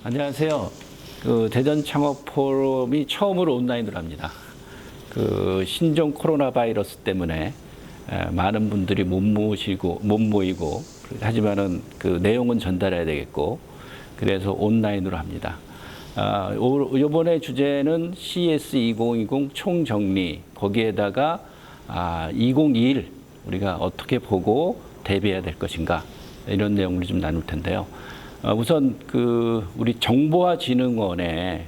안녕하세요. 대전 창업 포럼이 처음으로 온라인으로 합니다. 신종 코로나 바이러스 때문에 많은 분들이 못 모이고 하지만은 내용은 전달해야 되겠고 그래서 온라인으로 합니다. 이번에 주제는 CS 2020 총정리 거기에다가 2021 우리가 어떻게 보고 대비해야 될 것인가 이런 내용을 좀 나눌 텐데요. 우선 우리 정보화진흥원의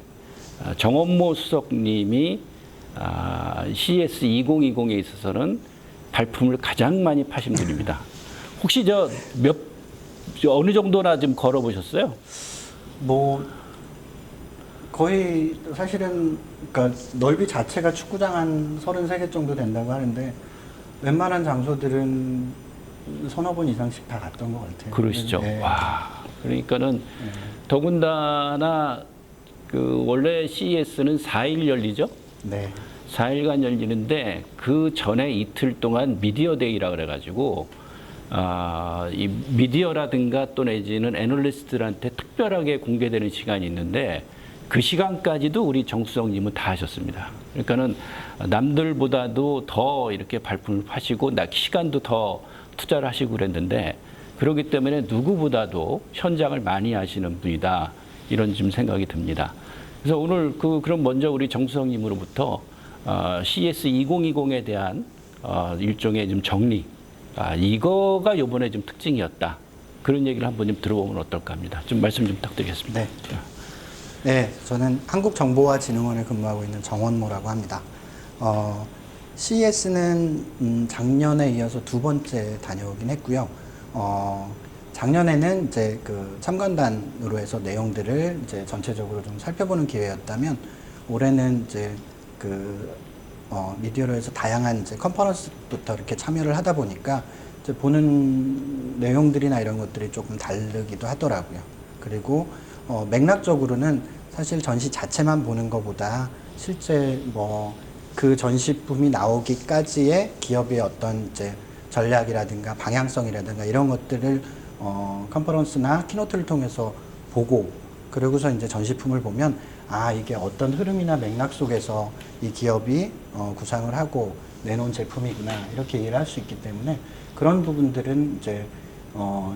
정원모 수석님이 CS 2020에 있어서는 발품을 가장 많이 파신 분입니다. 혹시 어느 정도나 좀 걸어보셨어요? 뭐 거의 사실은 그러니까 넓이 자체가 축구장 한 33개 정도 된다고 하는데 웬만한 장소들은 서너 번 이상씩 다 갔던 것 같아요. 그러시죠. 네. 와, 그러니까는 더군다나 원래 CES는 4일 열리죠? 네. 4일간 열리는데 그 전에 이틀 동안 미디어 데이라 그래가지고 이 미디어라든가 또 내지는 애널리스트들한테 특별하게 공개되는 시간이 있는데 그 시간까지도 우리 정수석님은 다 하셨습니다. 그러니까는 남들보다도 더 이렇게 발품을 파시고 시간도 더 투자를 하시고 그랬는데 그렇기 때문에 누구보다도 현장을 많이 하시는 분이다 이런 좀 생각이 듭니다. 그래서 오늘 그럼 먼저 우리 정수석님으로부터 CS 2020에 대한 일종의 좀 정리 이거가 이번에 좀 특징이었다 그런 얘기를 한번 좀 들어보면 어떨까 합니다. 좀 말씀 좀 부탁드리겠습니다. 네. 네, 저는 한국정보화진흥원에 근무하고 있는 정원모라고 합니다. CES는 작년에 이어서 두 번째 다녀오긴 했고요. 작년에는 이제 참관단으로 해서 내용들을 이제 전체적으로 좀 살펴보는 기회였다면 올해는 이제 미디어로 해서 다양한 이제 컨퍼런스부터 이렇게 참여를 하다 보니까 이제 보는 내용들이나 이런 것들이 조금 다르기도 하더라고요. 그리고 맥락적으로는 사실 전시 자체만 보는 것보다 실제 그 전시품이 나오기까지의 기업의 어떤 이제 전략이라든가 방향성이라든가 이런 것들을 컨퍼런스나 키노트를 통해서 보고 그러고서 이제 전시품을 보면 이게 어떤 흐름이나 맥락 속에서 이 기업이 구상을 하고 내놓은 제품이구나 이렇게 이해를 할 수 있기 때문에 그런 부분들은 이제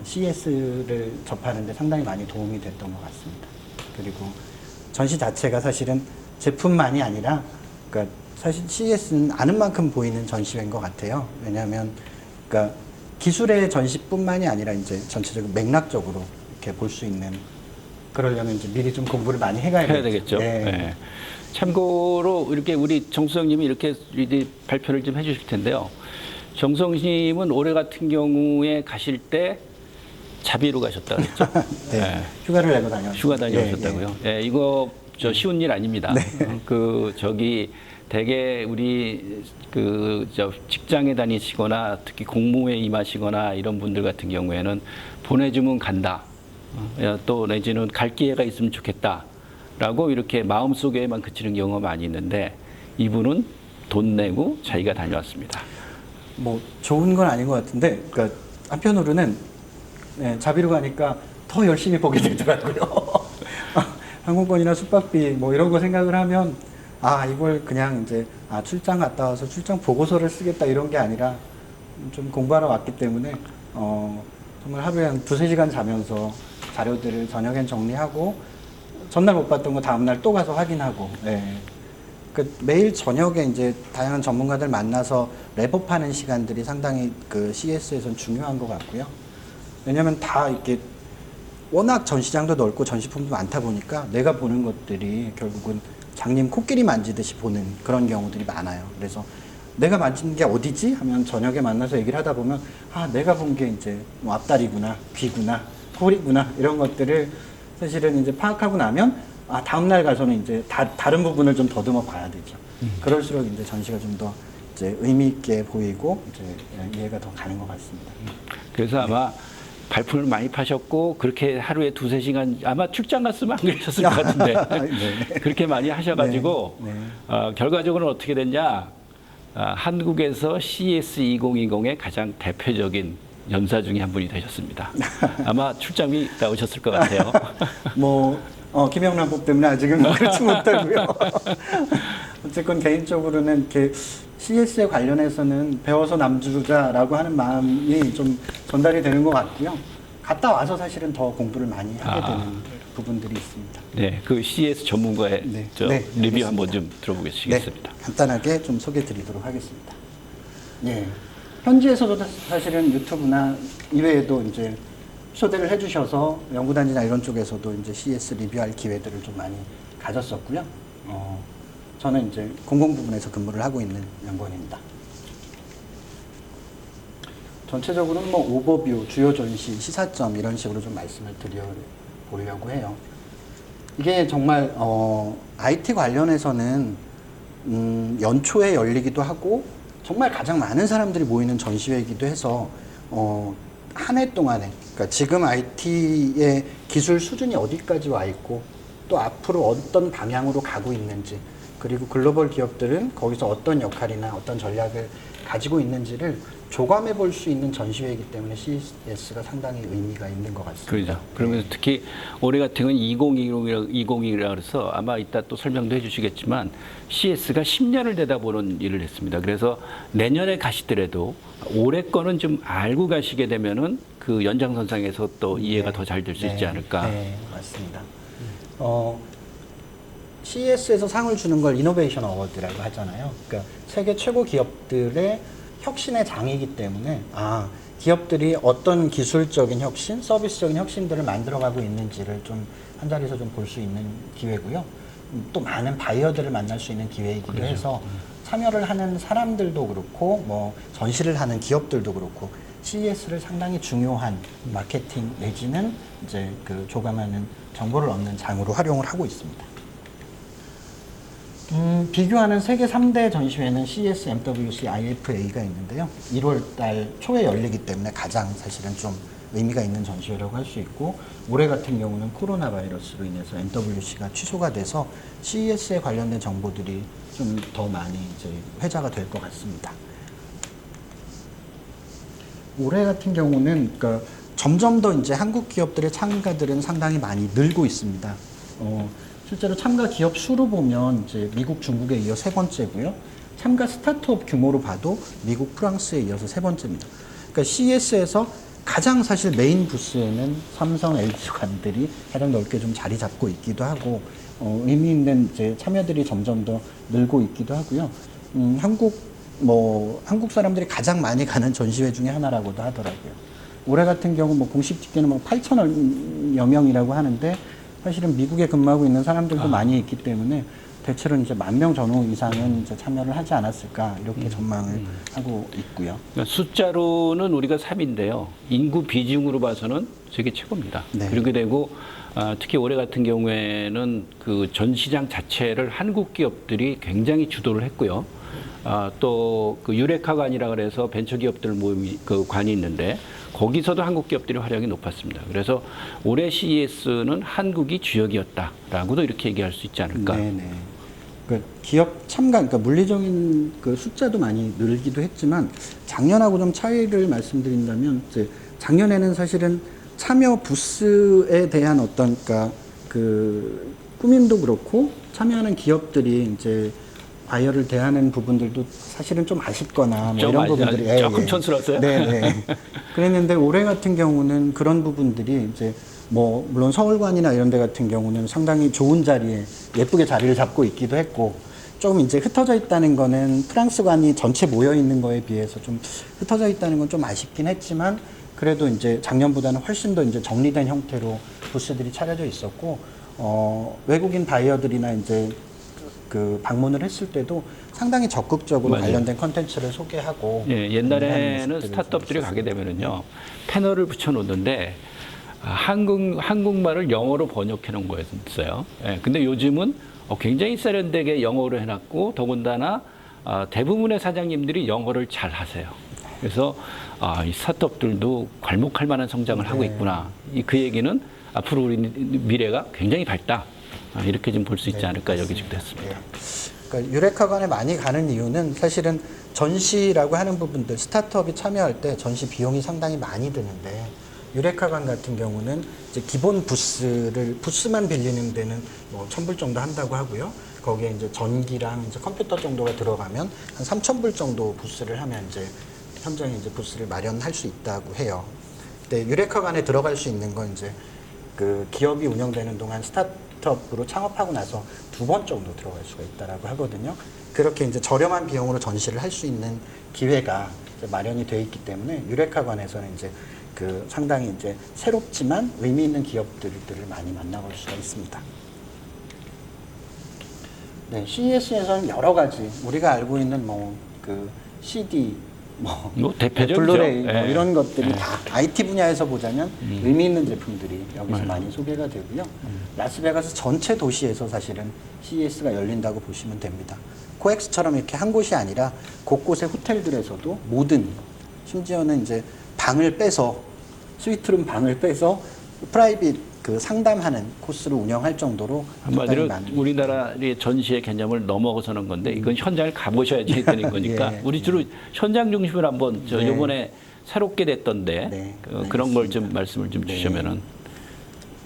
CES를 접하는 데 상당히 많이 도움이 됐던 것 같습니다. 그리고 전시 자체가 사실은 제품만이 아니라 그러니까 사실 CES는 아는 만큼 보이는 전시회인 것 같아요. 왜냐하면 그러니까 기술의 전시뿐만이 아니라 이제 전체적으로 맥락적으로 이렇게 볼 수 있는 그러려면 이제 미리 좀 공부를 많이 해야 되겠죠. 네. 네. 참고로 이렇게 우리 정수석님이 이렇게 발표를 좀 해주실 텐데요. 정수석님은 올해 같은 경우에 가실 때 자비로 가셨다 그랬죠? 네. 네. 휴가를 내고 다녔어요. 휴가 다녀오셨다고요? 네. 이거 쉬운 일 아닙니다. 네. 대개 우리 직장에 다니시거나 특히 공무에 임하시거나 이런 분들 같은 경우에는 보내주면 간다. 또 내지는 갈 기회가 있으면 좋겠다라고 이렇게 마음속에만 그치는 경우가 많이 있는데 이분은 돈 내고 자기가 다녀왔습니다. 뭐 좋은 건 아닌 것 같은데, 그러니까 한편으로는 자비로 가니까 더 열심히 보게 되더라고요. 항공권이나 숙박비 뭐 이런 거 생각을 하면 이걸 그냥 이제 출장 갔다 와서 출장 보고서를 쓰겠다 이런 게 아니라 좀 공부하러 왔기 때문에 정말 하루에 한 2-3시간 자면서 자료들을 저녁엔 정리하고 전날 못 봤던 거 다음날 또 가서 확인하고 매일 저녁에 이제 다양한 전문가들 만나서 랩업하는 시간들이 상당히 CES에선 중요한 것 같고요. 왜냐면 다 이렇게 워낙 전시장도 넓고 전시품도 많다 보니까 내가 보는 것들이 결국은 장님 코끼리 만지듯이 보는 그런 경우들이 많아요. 그래서 내가 만진 게 어디지? 하면 저녁에 만나서 얘기를 하다 보면 내가 본 게 이제 앞다리구나, 귀구나, 꼬리구나 이런 것들을 사실은 이제 파악하고 나면 다음날 가서는 이제 다른 부분을 좀 더듬어 봐야 되죠. 그럴수록 이제 전시가 좀 더 이제 의미 있게 보이고 이제 이해가 더 가는 것 같습니다. 그래서 아마 발품을 많이 파셨고 그렇게 하루에 2-3시간 아마 출장 갔으면 안 그러셨을 것 같은데 그렇게 많이 하셔가지고 결과적으로는 어떻게 됐냐 한국에서 CES 2020의 가장 대표적인 연사 중에 한 분이 되셨습니다. 아마 출장이 나오셨을 것 같아요. 뭐 김영란법 때문에 아직은 그렇지 못하고요. 어쨌건 개인적으로는 이렇게 CS에 관련해서는 배워서 남주자라고 하는 마음이 좀 전달이 되는 것 같고요. 갔다 와서 사실은 더 공부를 많이 하게 되는 부분들이 있습니다. 네, 그 CS 전문가의 네. 저 네, 리뷰 알겠습니다. 한번 좀 들어보겠습니다. 네, 간단하게 좀 소개드리도록 하겠습니다. 예, 현지에서도 사실은 유튜브나 이외에도 이제 초대를 해주셔서 연구단지나 이런 쪽에서도 이제 CS 리뷰할 기회들을 좀 많이 가졌었고요. 저는 이제 공공 부분에서 근무를 하고 있는 연구원입니다. 전체적으로는 뭐 오버뷰, 주요 전시, 시사점 이런 식으로 좀 말씀을 드려보려고 해요. 이게 정말 IT 관련해서는 연초에 열리기도 하고 정말 가장 많은 사람들이 모이는 전시회이기도 해서 한 해 동안에 그러니까 지금 IT의 기술 수준이 어디까지 와 있고 또 앞으로 어떤 방향으로 가고 있는지 그리고 글로벌 기업들은 거기서 어떤 역할이나 어떤 전략을 가지고 있는지를 조감해 볼 수 있는 전시회이기 때문에 CES가 상당히 의미가 있는 것 같습니다. 그렇죠. 그러면서 특히 올해 같은 건 2020이라 그래서 아마 이따 또 설명도 해주시겠지만 CS가 10년을 내다보는 일을 했습니다. 그래서 내년에 가시더라도 올해 거는 좀 알고 가시게 되면은 그 연장선상에서 또 이해가 더 잘 될 수 있지 않을까. 네, 맞습니다. CES에서 상을 주는 걸 이노베이션 어워드라고 하잖아요. 그러니까 세계 최고 기업들의 혁신의 장이기 때문에 기업들이 어떤 기술적인 혁신, 서비스적인 혁신들을 만들어가고 있는지를 좀 한 자리에서 좀 볼 수 있는 기회고요. 또 많은 바이어들을 만날 수 있는 기회이기도 그렇죠. 해서 참여를 하는 사람들도 그렇고 뭐 전시를 하는 기업들도 그렇고 CES를 상당히 중요한 마케팅 내지는 이제 그 조감하는 정보를 얻는 장으로 활용을 하고 있습니다. 비교하는 세계 3대 전시회는 CES, MWC, IFA가 있는데요. 1월 달 초에 열리기 때문에 가장 사실은 좀 의미가 있는 전시회라고 할 수 있고 올해 같은 경우는 코로나 바이러스로 인해서 MWC가 취소가 돼서 CES에 관련된 정보들이 좀 더 많이 이제 회자가 될 것 같습니다. 올해 같은 경우는 그러니까 점점 더 이제 한국 기업들의 참가들은 상당히 많이 늘고 있습니다. 실제로 참가 기업 수로 보면 이제 미국, 중국에 이어 세 번째고요. 참가 스타트업 규모로 봐도 미국, 프랑스에 이어서 세 번째입니다. 그러니까 CES에서 가장 사실 메인 부스에는 삼성, LG 관들이 가장 넓게 좀 자리 잡고 있기도 하고 의미 있는 이제 참여들이 점점 더 늘고 있기도 하고요. 한국 사람들이 가장 많이 가는 전시회 중에 하나라고도 하더라고요. 올해 같은 경우 뭐 공식 집계는 뭐 8천여 명이라고 하는데 사실은 미국에 근무하고 있는 사람들도 많이 있기 때문에 대체로 이제 10,000명 전후 이상은 이제 참여를 하지 않았을까 이렇게 전망을 하고 있고요. 그러니까 숫자로는 우리가 3인데요. 인구 비중으로 봐서는 세계 최고입니다. 네. 그렇게 되고 특히 올해 같은 경우에는 그 전시장 자체를 한국 기업들이 굉장히 주도를 했고요. 또 그 유레카관이라 그래서 벤처 기업들 모임이 그 관이 있는데 거기서도 한국 기업들의 활약이 높았습니다. 그래서 올해 CES는 한국이 주역이었다라고도 이렇게 얘기할 수 있지 않을까. 네네. 그 기업 참가, 그러니까 물리적인 그 숫자도 많이 늘기도 했지만 작년하고 좀 차이를 말씀드린다면 이제 작년에는 사실은 참여 부스에 대한 어떤 그러니까 그 꾸밈도 그렇고 참여하는 기업들이 이제 바이어를 대하는 부분들도 사실은 좀 아쉽거나 뭐 이런 부분들이 조금 촌스러웠어요. 네네. 그랬는데 올해 같은 경우는 그런 부분들이 이제 뭐 물론 서울관이나 이런 데 같은 경우는 상당히 좋은 자리에 예쁘게 자리를 잡고 있기도 했고 조금 이제 흩어져 있다는 거는 프랑스관이 전체 모여 있는 거에 비해서 좀 흩어져 있다는 건 좀 아쉽긴 했지만 그래도 이제 작년보다는 훨씬 더 이제 정리된 형태로 부스들이 차려져 있었고 외국인 바이어들이나 이제 그 방문을 했을 때도 상당히 적극적으로 맞아요. 관련된 컨텐츠를 소개하고 예, 옛날에는 스타트업들이 가게 되면은요 패널을 붙여놓는데 한국말을 영어로 번역해 놓은 거였어요. 예, 근데 요즘은 굉장히 세련되게 영어로 해놨고 더군다나 대부분의 사장님들이 영어를 잘 하세요. 그래서 이 스타트업들도 괄목할 만한 성장을 하고 있구나. 그 얘기는 앞으로 우리 미래가 굉장히 밝다. 이렇게 좀 볼 수 있지 않을까 여기지도 했습니다. 그러니까 유레카관에 많이 가는 이유는 사실은 전시라고 하는 부분들 스타트업이 참여할 때 전시 비용이 상당히 많이 드는데 유레카관 같은 경우는 이제 기본 부스만 빌리는 데는 뭐 1,000불 정도 한다고 하고요. 거기에 이제 전기랑 이제 컴퓨터 정도가 들어가면 한 3,000불 정도 부스를 하면 이제 현장에 이제 부스를 마련할 수 있다고 해요. 근데 유레카관에 들어갈 수 있는 건 이제 그 기업이 운영되는 동안 스타트업으로 창업하고 나서 2번 정도 들어갈 수가 있다라고 하거든요. 그렇게 이제 저렴한 비용으로 전시를 할 수 있는 기회가 이제 마련이 되어 있기 때문에 유레카관에서는 이제 그 상당히 이제 새롭지만 의미 있는 기업들을 많이 만나볼 수가 있습니다. 네, CES에서는 여러 가지 우리가 알고 있는 뭐 그 CD, 뭐 대표적이죠. 블루레이 뭐 예. 이런 것들이 예. 다 IT 분야에서 보자면 의미 있는 제품들이 여기서 많이 소개가 되고요. 라스베가스 전체 도시에서 사실은 CES가 열린다고 보시면 됩니다. 코엑스처럼 이렇게 한 곳이 아니라 곳곳의 호텔들에서도 모든 심지어는 이제 방을 빼서 스위트룸 방을 빼서 프라이빗 그 상담하는 코스를 운영할 정도로 한마디로 많은 우리나라의 전시의 개념을 넘어서는 건데 이건 현장을 가보셔야지 되는 거니까 예, 우리 주로 현장 중심으로 한번 저 네. 이번에 새롭게 됐던데 네, 그런 걸 좀 말씀을 좀 네. 주시면은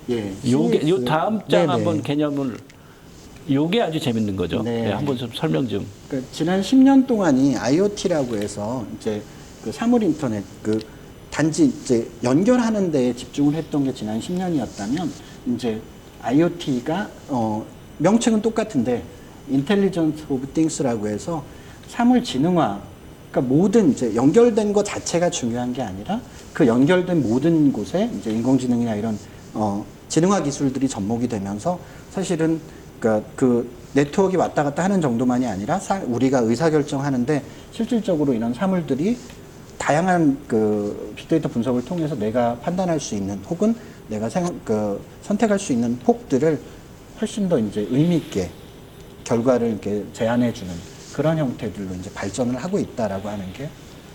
예, 요게 요 CES. 다음 장 네네. 한번 개념을 요게 아주 재밌는 거죠. 네. 네, 한번 좀 설명 좀. 그러니까 지난 10년 동안이 IoT라고 해서 이제 그 사물 인터넷 그 단지 이제 연결하는 데에 집중을 했던 게 지난 10년이었다면 이제 IoT가 명칭은 똑같은데 인텔리전트 오브 띵스라고 해서 사물 지능화 그러니까 모든 이제 연결된 것 자체가 중요한 게 아니라 그 연결된 모든 곳에 이제 인공지능이나 이런 지능화 기술들이 접목이 되면서 사실은 그러니까 그 네트워크가 왔다 갔다 하는 정도만이 아니라 우리가 의사결정하는데 실질적으로 이런 사물들이 다양한 그 빅데이터 분석을 통해서 내가 판단할 수 있는 혹은 내가 선택할 수 있는 폭들을 훨씬 더 이제 의미 있게 결과를 이렇게 제안해 주는 그런 형태들로 이제 발전을 하고 있다라고 하는 게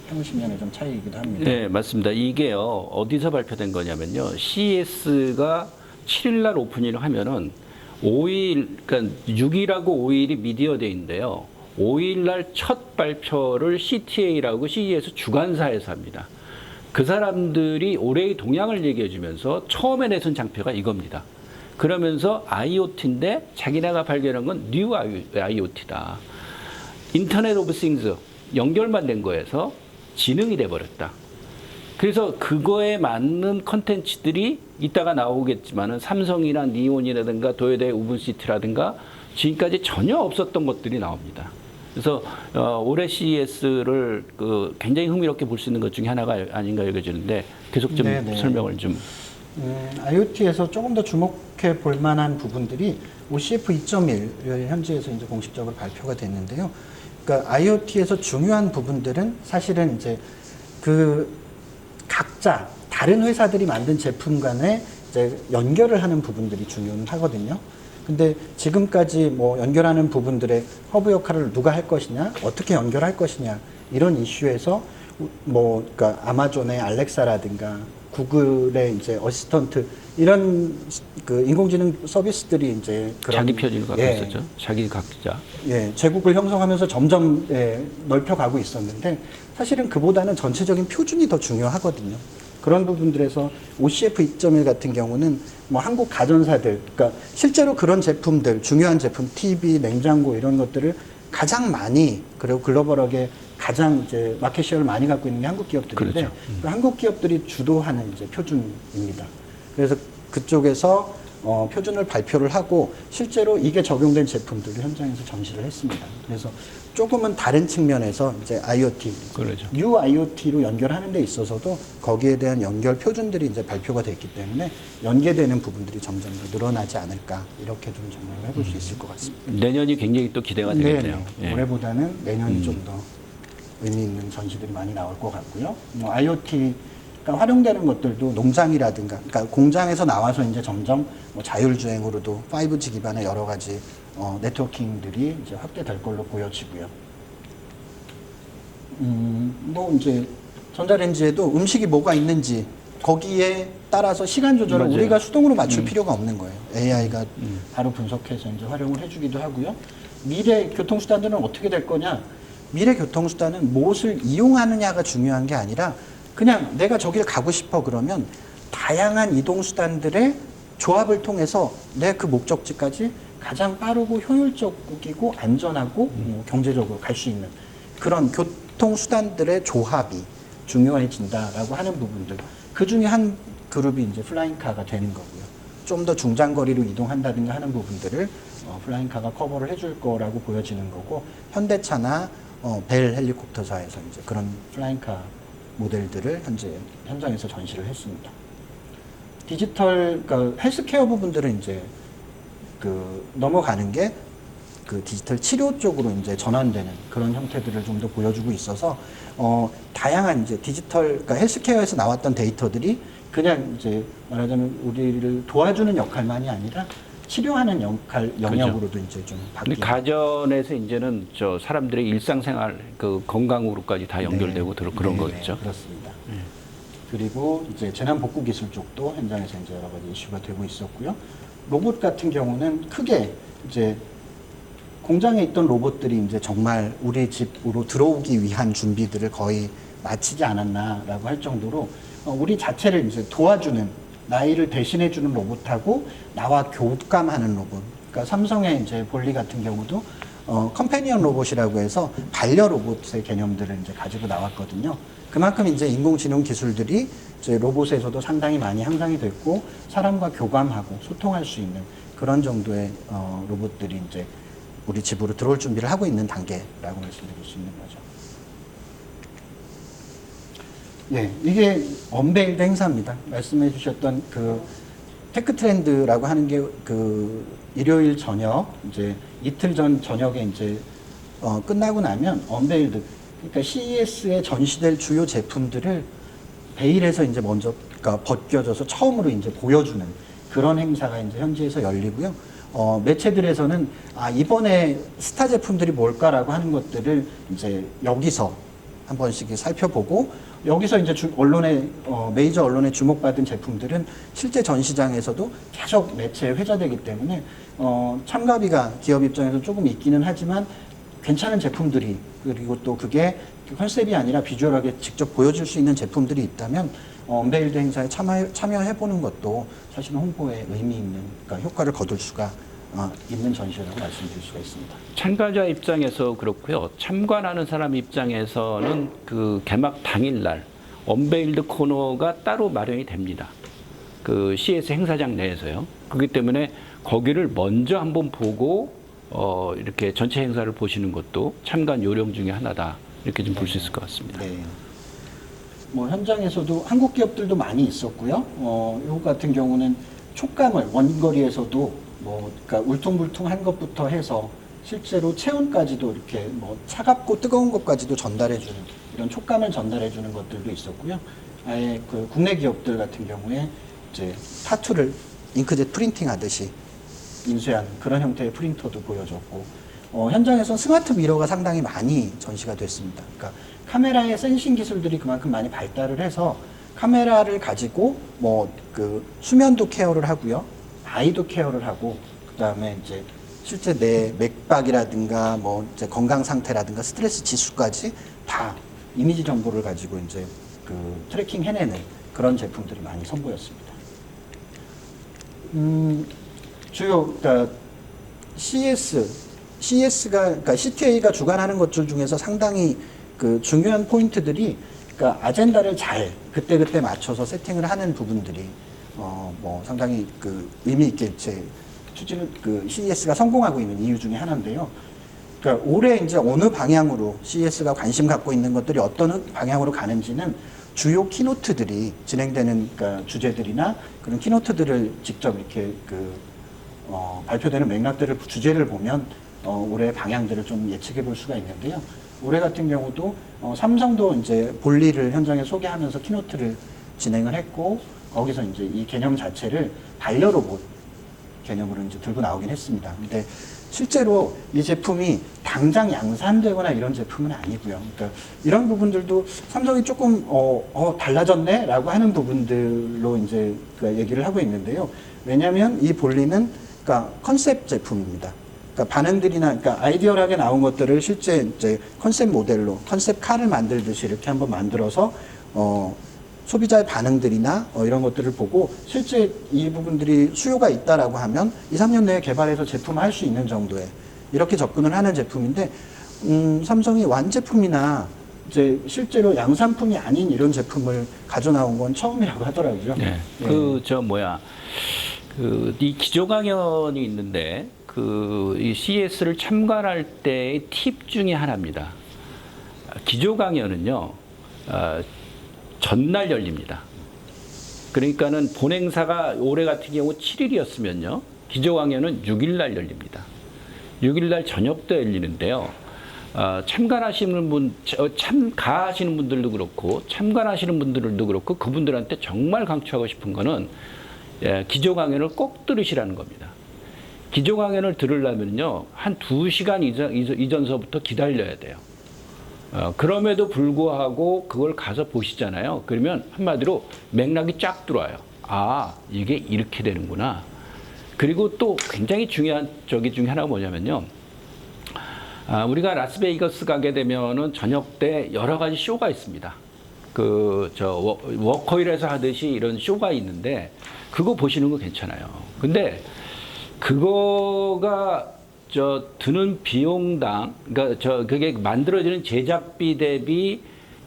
향후 10년의 좀 차이이기도 합니다. 네, 맞습니다. 이게요 어디서 발표된 거냐면요 CES가 7일 날 오픈을 하면은 5일 그러니까 6일하고 5일이 미디어 데이인데요. 5일 날 첫 발표를 CTA라고 CES 주관사에서 합니다. 그 사람들이 올해의 동향을 얘기해 주면서 처음에 내선 장표가 이겁니다. 그러면서 IoT인데 자기네가 발견한 건 뉴 IoT다. 인터넷 오브 싱스 연결만 된 거에서 지능이 돼 버렸다. 그래서 그거에 맞는 컨텐츠들이 이따가 나오겠지만은 삼성이나 니온이라든가 도요타의 우분시티라든가 지금까지 전혀 없었던 것들이 나옵니다. 그래서 올해 CES를 그 굉장히 흥미롭게 볼 수 있는 것 중에 하나가 아닌가 여겨지는데 계속 좀 네네. 설명을 좀. IoT에서 조금 더 주목해 볼 만한 부분들이 OCF 2.1을 현지에서 이제 공식적으로 발표가 됐는데요. 그러니까 IoT에서 중요한 부분들은 사실은 이제 그 각자 다른 회사들이 만든 제품 간에 이제 연결을 하는 부분들이 중요하거든요. 근데 지금까지 뭐 연결하는 부분들의 허브 역할을 누가 할 것이냐, 어떻게 연결할 것이냐 이런 이슈에서 뭐 그러니까 아마존의 알렉사라든가 구글의 이제 어시스턴트 이런 그 인공지능 서비스들이 이제 그런 자기 표준을 갖고 있었죠. 자기 각자. 제국을 형성하면서 점점 넓혀가고 있었는데 사실은 그보다는 전체적인 표준이 더 중요하거든요. 그런 부분들에서 OCF 2.1 같은 경우는 뭐 한국 가전사들, 그러니까 실제로 그런 제품들, 중요한 제품, TV, 냉장고 이런 것들을 가장 많이 그리고 글로벌하게 가장 이제 마켓 셰어를 많이 갖고 있는 게 한국 기업들인데 그렇죠. 그 한국 기업들이 주도하는 이제 표준입니다. 그래서 그쪽에서 표준을 발표를 하고 실제로 이게 적용된 제품들을 현장에서 전시를 했습니다. 그래서 조금은 다른 측면에서 이제 IoT, 그렇죠. New IoT로 연결하는 데 있어서도 거기에 대한 연결 표준들이 이제 발표가 됐기 때문에 연계되는 부분들이 점점 더 늘어나지 않을까 이렇게 좀 전망을 해볼 수 있을 것 같습니다. 내년이 굉장히 또 기대가 되겠네요. 네. 올해보다는 내년이 좀 더 의미 있는 전시들이 많이 나올 것 같고요. 뭐 IoT가 활용되는 것들도 농장이라든가, 그러니까 공장에서 나와서 이제 점점 뭐 자율주행으로도 5G 기반의 여러 가지 네트워킹들이 이제 확대될 걸로 보여지고요. 뭐 이제 전자레인지에도 음식이 뭐가 있는지 거기에 따라서 시간 조절을 맞아요. 우리가 수동으로 맞출 필요가 없는 거예요. AI가 바로 분석해서 이제 활용을 해주기도 하고요. 미래 교통수단들은 어떻게 될 거냐? 미래 교통수단은 무엇을 이용하느냐가 중요한 게 아니라 그냥 내가 저길 가고 싶어 그러면 다양한 이동 수단들의 조합을 통해서 내 그 목적지까지 가장 빠르고 효율적이고 안전하고 경제적으로 갈 수 있는 그런 교통 수단들의 조합이 중요해진다라고 하는 부분들. 그 중에 한 그룹이 이제 플라잉카가 되는 거고요. 좀 더 중장거리로 이동한다든가 하는 부분들을 플라잉카가 커버를 해줄 거라고 보여지는 거고, 현대차나 벨 헬리콥터사에서 이제 그런 플라잉카 모델들을 현재 현장에서 전시를 했습니다. 디지털, 그러니까 헬스케어 부분들은 이제 그 넘어가는 게 그 디지털 치료 쪽으로 이제 전환되는 그런 형태들을 좀 더 보여주고 있어서 다양한 이제 디지털, 그러니까 헬스케어에서 나왔던 데이터들이 그냥 이제 말하자면 우리를 도와주는 역할만이 아니라 치료하는 역할 영역으로도 이제 좀 근데 바뀌는. 가전에서 이제는 저 사람들의 일상생활 그 건강으로까지 다 연결되고 그런 거겠죠. 그렇습니다. 그리고 이제 재난 복구 기술 쪽도 현장에서 이제 여러 가지 이슈가 되고 있었고요. 로봇 같은 경우는 크게 이제 공장에 있던 로봇들이 이제 정말 우리 집으로 들어오기 위한 준비들을 거의 마치지 않았나라고 할 정도로 우리 자체를 이제 도와주는, 나이를 대신해주는 로봇하고 나와 교감하는 로봇. 그러니까 삼성의 이제 볼리 같은 경우도 컴패니언 로봇이라고 해서 반려 로봇의 개념들을 이제 가지고 나왔거든요. 그만큼 이제 인공지능 기술들이 이제 로봇에서도 상당히 많이 향상이 됐고, 사람과 교감하고 소통할 수 있는 그런 정도의 로봇들이 이제 우리 집으로 들어올 준비를 하고 있는 단계라고 말씀드릴 수 있는 거죠. 네, 이게 언베일드 행사입니다. 말씀해 주셨던 그 테크 트렌드라고 하는 게 그 일요일 저녁, 이제 이틀 전 저녁에 이제 끝나고 나면 언베일드, 그러니까 CES에 전시될 주요 제품들을 베일에서 이제 먼저 그러니까 벗겨져서 처음으로 이제 보여주는 그런 행사가 이제 현지에서 열리고요. 매체들에서는 이번에 스타 제품들이 뭘까라고 하는 것들을 이제 여기서 한 번씩 살펴보고, 여기서 이제 언론에 메이저 언론에 주목받은 제품들은 실제 전시장에서도 계속 매체에 회자되기 때문에 참가비가 기업 입장에서 조금 있기는 하지만 괜찮은 제품들이, 그리고 또 그게 컨셉이 아니라 비주얼하게 직접 보여줄 수 있는 제품들이 있다면 언베일드 행사에 참여해보는 것도 사실은 홍보에 의미 있는, 그러니까 효과를 거둘 수가 있는 전시라고 말씀드릴 수가 있습니다. 참가자 입장에서 그렇고요. 참관하는 사람 입장에서는 그 개막 당일날 언베일드 코너가 따로 마련이 됩니다. 그 CS 행사장 내에서요. 그렇기 때문에 거기를 먼저 한번 보고 이렇게 전체 행사를 보시는 것도 참관 요령 중에 하나다. 이렇게 좀 볼 수 있을 것 같습니다. 네. 뭐 현장에서도 한국 기업들도 많이 있었고요. 이거 같은 경우는 촉감을 원거리에서도 뭐 그러니까 울퉁불퉁한 것부터 해서 실제로 체온까지도 이렇게 뭐 차갑고 뜨거운 것까지도 전달해주는 이런 촉감을 전달해주는 것들도 있었고요. 아예 그 국내 기업들 같은 경우에 이제 타투를 잉크젯 프린팅 하듯이 인쇄한 그런 형태의 프린터도 보여줬고, 현장에서 스마트 미러가 상당히 많이 전시가 됐습니다. 그러니까 카메라의 센싱 기술들이 그만큼 많이 발달을 해서 카메라를 가지고 뭐 그 수면도 케어를 하고요, 아이도 케어를 하고, 그 다음에 이제 실제 내 맥박이라든가 뭐 이제 건강 상태라든가 스트레스 지수까지 다 이미지 정보를 가지고 이제 그 트래킹 해내는 그런 제품들이 많이 선보였습니다. 주요 그러니까 CES가 그러니까 CTA가 주관하는 것들 중에서 상당히 그 중요한 포인트들이, 그러니까 아젠다를 잘 그때그때 맞춰서 세팅을 하는 부분들이 뭐 상당히 그 의미 있게 제 추진을 그 CES가 성공하고 있는 이유 중에 하나인데요. 그러니까 올해 이제 어느 방향으로 CES가 관심 갖고 있는 것들이 어떤 방향으로 가는지는 주요 키노트들이 진행되는 그러니까 주제들이나 그런 키노트들을 직접 이렇게 그 발표되는 맥락들을 주제를 보면 올해 방향들을 좀 예측해 볼 수가 있는데요. 올해 같은 경우도 삼성도 이제 볼리를 현장에 소개하면서 키노트를 진행을 했고, 거기서 이제 이 개념 자체를 반려 로봇 개념으로 이제 들고 나오긴 했습니다. 근데 실제로 이 제품이 당장 양산되거나 이런 제품은 아니고요. 그러니까 이런 부분들도 삼성이 조금 달라졌네라고 하는 부분들로 이제 그 얘기를 하고 있는데요. 왜냐하면 이 볼리는 그러니까 컨셉 제품입니다. 그러니까 반응들이나 그러니까 아이디어하게 나온 것들을 실제 이제 컨셉 모델로 컨셉 카를 만들듯이 이렇게 한번 만들어서 소비자의 반응들이나 이런 것들을 보고 실제 이 부분들이 수요가 있다라고 하면 2, 3년 내에 개발해서 제품화할 수 있는 정도의 이렇게 접근을 하는 제품인데 삼성이 완제품이나 이제 실제로 양산품이 아닌 이런 제품을 가져 나온 건 처음이라고 하더라고요. 네. 이 기조강연이 있는데 이 CES를 참관할 때의 팁 중에 하나입니다. 기조강연은요, 전날 열립니다. 그러니까는 본행사가 올해 같은 경우 7일이었으면요, 기조강연은 6일날 열립니다. 6일날 저녁 때 열리는데요. 참가하시는 분들도 그렇고 참관하시는 분들도 그렇고 그분들한테 정말 강추하고 싶은 거는 기조 강연을 꼭 들으시라는 겁니다. 기조 강연을 들으려면요 한 2시간 이전서부터 기다려야 돼요. 그럼에도 불구하고 그걸 가서 보시잖아요. 그러면 한마디로 맥락이 쫙 들어와요. 아, 이게 이렇게 되는구나. 그리고 또 굉장히 중요한 저기 중에 하나가 뭐냐면요. 우리가 라스베이거스 가게 되면은 저녁 때 여러 가지 쇼가 있습니다. 워커힐에서 하듯이 이런 쇼가 있는데 그거 보시는 거 괜찮아요. 근데 그거가 드는 비용당, 그러니까 그게 만들어지는 제작비 대비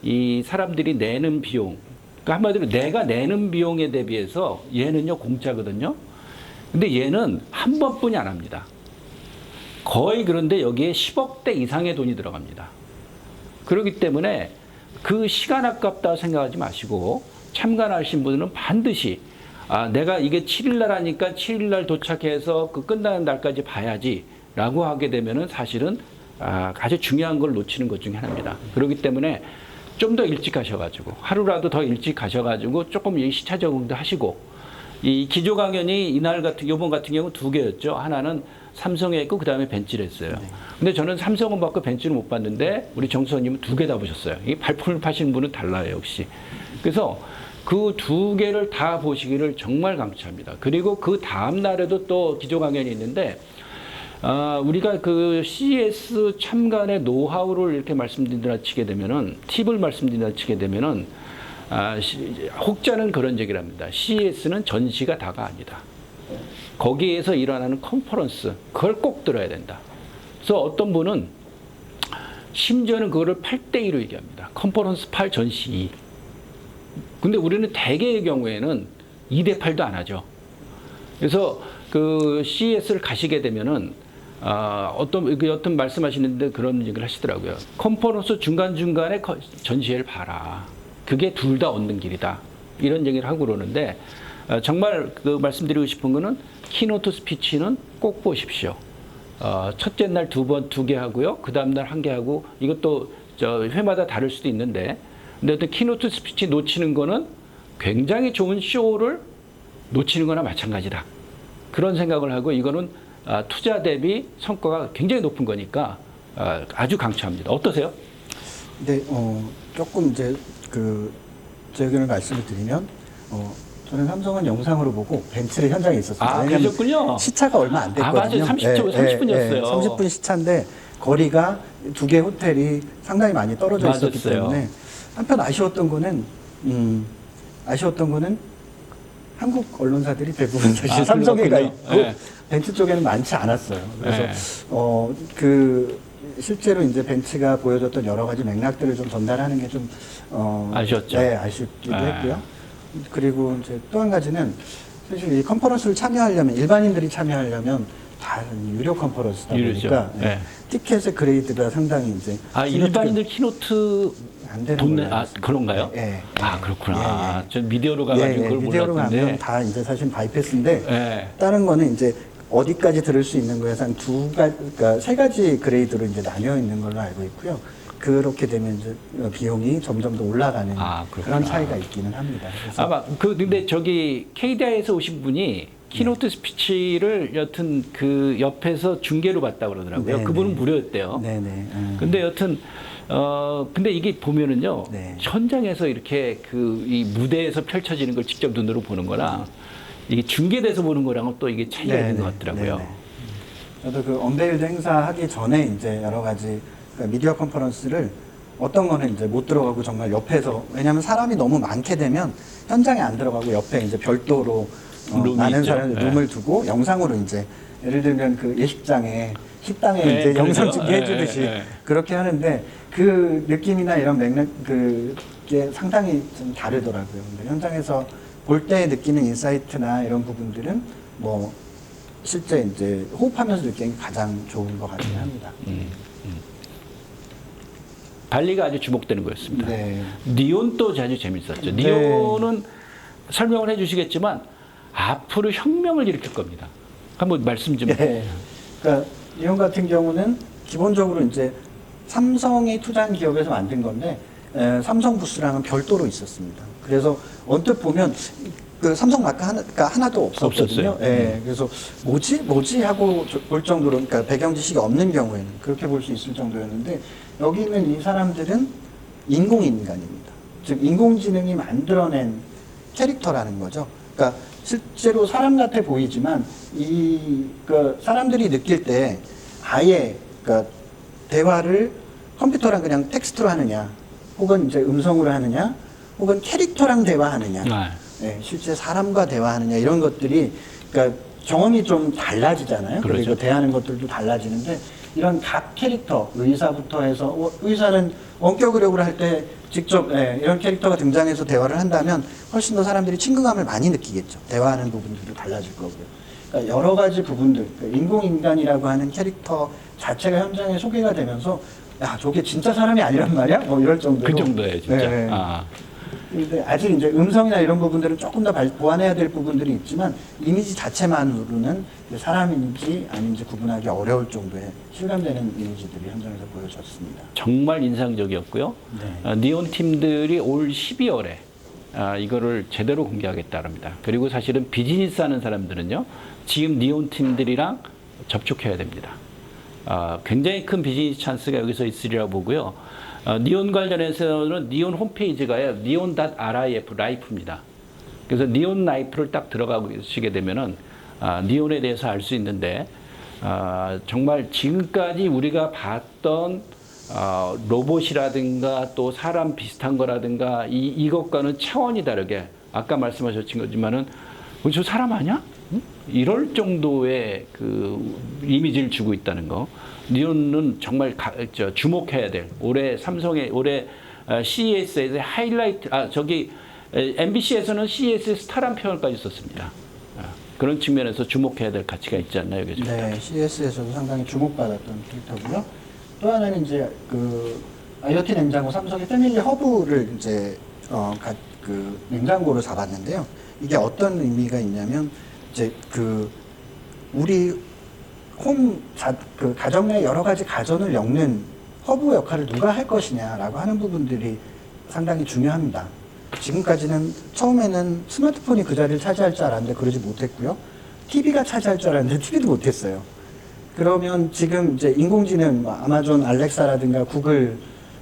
이 사람들이 내는 비용, 그러니까 한마디로 내가 내는 비용에 대비해서 얘는요 공짜거든요. 근데 얘는 한 번뿐이 안 합니다. 거의 그런데 여기에 10억대 이상의 돈이 들어갑니다. 그렇기 때문에 그 시간 아깝다 생각하지 마시고 참관하신 분들은 반드시 내가 이게 7일날 하니까 7일날 도착해서 그 끝나는 날까지 봐야지 라고 하게 되면은 사실은 아주 중요한 걸 놓치는 것 중에 하나입니다. 그렇기 때문에 좀 더 일찍 가셔가지고 하루라도 더 일찍 가셔가지고 조금 시차 적응도 하시고 이 기조 강연이 요번 같은 경우 2개였죠. 하나는 삼성에 있고 그 다음에 벤치를 했어요. 네. 근데 저는 삼성은 받고 벤치를 못 봤는데 우리 정수원님은 2개 다 보셨어요. 이 발품을 파시는 분은 달라요, 역시. 그래서 그 2개를 다 보시기를 정말 강추합니다. 그리고 그 다음 날에도 또 기조 강연이 있는데 우리가 그 CES 참관의 노하우를 이렇게 말씀드린다 치게 되면은 팁을 말씀드린다 치게 되면은 혹자는 그런 얘기를 합니다. CES는 전시가 다가 아니다. 거기에서 일어나는 컨퍼런스, 그걸 꼭 들어야 된다. 그래서 어떤 분은 심지어는 그거를 8대2로 얘기합니다. 컨퍼런스 8, 전시 2. 근데 우리는 대개의 경우에는 2대8도 안 하죠. 그래서 그 CES를 가시게 되면은 어떤 말씀하시는데 그런 얘기를 하시더라고요. 컨퍼런스 중간중간에 전시회를 봐라. 그게 둘 다 얻는 길이다. 이런 얘기를 하고 그러는데 정말 그 말씀드리고 싶은 거는 키노트 스피치는 꼭 보십시오. 첫째 날 2개 하고요. 그 다음 날 1개 하고 이것도 회마다 다를 수도 있는데 근데 어떤 키노트 스피치 놓치는 거는 굉장히 좋은 쇼를 놓치는 거나 마찬가지다. 그런 생각을 하고 이거는 투자 대비 성과가 굉장히 높은 거니까 아주 강추합니다. 어떠세요? 네, 조금 이제 제 의견을 말씀을 드리면 저는 삼성은 영상으로 보고 벤츠를 현장에 있었어요. 그러셨군요. 시차가 얼마 안 됐거든요. 맞아요. 30분이었어요. 30분 시차인데 거리가 2개 호텔이 상당히 많이 떨어져 있었기 때문에 한편 아쉬웠던 거는 한국 언론사들이 대부분 사실 삼성에 가 있고 벤츠 쪽에는 많지 않았어요. 그래서 실제로 이제 벤츠가 보여줬던 여러 가지 맥락들을 좀 전달하는 게 좀 아쉬웠죠. 네, 아쉽기도 했고요. 그리고 이제 또 한 가지는 사실 이 컨퍼런스를 참여하려면 일반인들이 참여하려면 다 유료 컨퍼런스다 보니까 티켓의 그레이드가 상당히 이제 일반인들 키노트 안 되는 거예요. 그런가요? 네. 그렇구나. 전 미디어로 가가지고 그걸 미디어로 몰랐는데. 가면 다 이제 사실 바이패스인데 다른 거는 이제 어디까지 들을 수 있는 거에서 한 그러니까 3가지 그레이드로 이제 나뉘어 있는 걸로 알고 있고요. 그렇게 되면 이제 비용이 점점 더 올라가는 그런 차이가 있기는 합니다. 근데 저기 KDI에서 오신 분이 키노트 스피치를 여튼 그 옆에서 중계로 봤다 그러더라고요. 그분은 무료였대요. 근데 여튼 근데 이게 보면은요 현장에서 이렇게 이 무대에서 펼쳐지는 걸 직접 눈으로 보는 거랑 이게 중계돼서 보는 거랑은 또 이게 차이가 있는 것 같더라고요. 저도 그 언베일드 행사 하기 전에 이제 여러 가지 그러니까 미디어 컨퍼런스를 어떤 거는 이제 못 들어가고 정말 옆에서, 왜냐하면 사람이 너무 많게 되면 현장에 안 들어가고 옆에 이제 별도로 룸이 많은 있죠. 사람들 네. rum을 두고 영상으로 이제 예를 들면 그 예식장에 식당에 네, 이제 그렇죠. 영상 중계해 주듯이 네, 네. 그렇게 하는데 그 느낌이나 이런 맥락 그게 상당히 좀 다르더라고요. 근데 현장에서 볼 때 느끼는 인사이트나 이런 부분들은 뭐 실제 이제 호흡하면서 느끼는 게 가장 좋은 것 같긴 합니다. 발리가 아주 주목되는 거였습니다. 네. 니온도 아주 재밌었죠. 네. 니온은 설명을 해주시겠지만 앞으로 혁명을 일으킬 겁니다. 한번 말씀 좀. 네. 그러니까 이런 같은 경우는 기본적으로 이제 삼성이 투자한 기업에서 만든 건데 삼성 부스랑은 별도로 있었습니다. 그래서 언뜻 보면 그 삼성 마크가 하나도 없었거든요. 없었어요. 예, 그래서 뭐지 하고 볼 정도로, 그러니까 배경 지식이 없는 경우에는 그렇게 볼 수 있을 정도였는데 여기 있는 이 사람들은 인공인간입니다. 즉 인공지능이 만들어낸 캐릭터라는 거죠. 그러니까 실제로 사람 같아 보이지만 그 사람들이 느낄 때 아예 그러니까 대화를 컴퓨터랑 그냥 텍스트로 하느냐, 혹은 이제 음성으로 하느냐, 혹은 캐릭터랑 대화하느냐, 네, 실제 사람과 대화하느냐 이런 것들이 그러니까 경험이 좀 달라지잖아요. 그렇죠. 그리고 대하는 것들도 달라지는데 이런 각 캐릭터, 의사부터 해서 의사는 원격 의료를 할 때 직접 이런 캐릭터가 등장해서 대화를 한다면 훨씬 더 사람들이 친근감을 많이 느끼겠죠. 대화하는 부분들도 달라질 거고요. 그러니까 여러 가지 부분들, 그러니까 인공인간이라고 하는 캐릭터 자체가 현장에 소개가 되면서 야, 저게 진짜 사람이 아니란 말이야? 뭐 이럴 정도로. 그 정도예요, 진짜. 네. 아. 근데 아직 이제 음성이나 이런 부분들은 조금 더 보완해야 될 부분들이 있지만 이미지 자체만으로는 사람인지 아닌지 구분하기 어려울 정도의 실감되는 이미지들이 현장에서 보여졌습니다. 정말 인상적이었고요. 네. 니온 팀들이 올 12월에 이거를 제대로 공개하겠다 합니다. 그리고 사실은 비즈니스 하는 사람들은요, 지금 니온 팀들이랑 접촉해야 됩니다. 굉장히 큰 비즈니스 찬스가 여기서 있으리라 보고요. 니온 관련해서는 니온 홈페이지가요, neon.rif 라이프입니다. 그래서 니온 라이프를 딱 들어가시게 되면은 니온에 대해서 알 수 있는데 정말 지금까지 우리가 봤던 로봇이라든가 또 사람 비슷한 거라든가 이것과는 차원이 다르게 아까 말씀하셨던 거지만은 저 사람 아니야? 응? 이럴 정도의 그 이미지를 주고 있다는 거. 니온은 정말 주목해야 될 올해 삼성의 올해 CES에서 하이라이트 MBC에서는 CES 스타란 표현까지 썼습니다. 그런 측면에서 주목해야 될 가치가 있지 않나요, 여기? 네, CS에서도 상당히 주목받았던 캐릭터고요. 또 하나는 이제 그 IoT 냉장고 삼성의 패밀리 허브를 이제 그 냉장고로 잡았는데요. 이게 어떤 의미가 있냐면 이제 그 우리 그 가정 내 여러 가지 가전을 엮는 허브 역할을 누가 할 것이냐라고 하는 부분들이 상당히 중요합니다. 지금까지는 처음에는 스마트폰이 그 자리를 차지할 줄 알았는데 그러지 못했고요. TV가 차지할 줄 알았는데 TV도 못했어요. 그러면 지금 이제 인공지능, 아마존 알렉사라든가 구글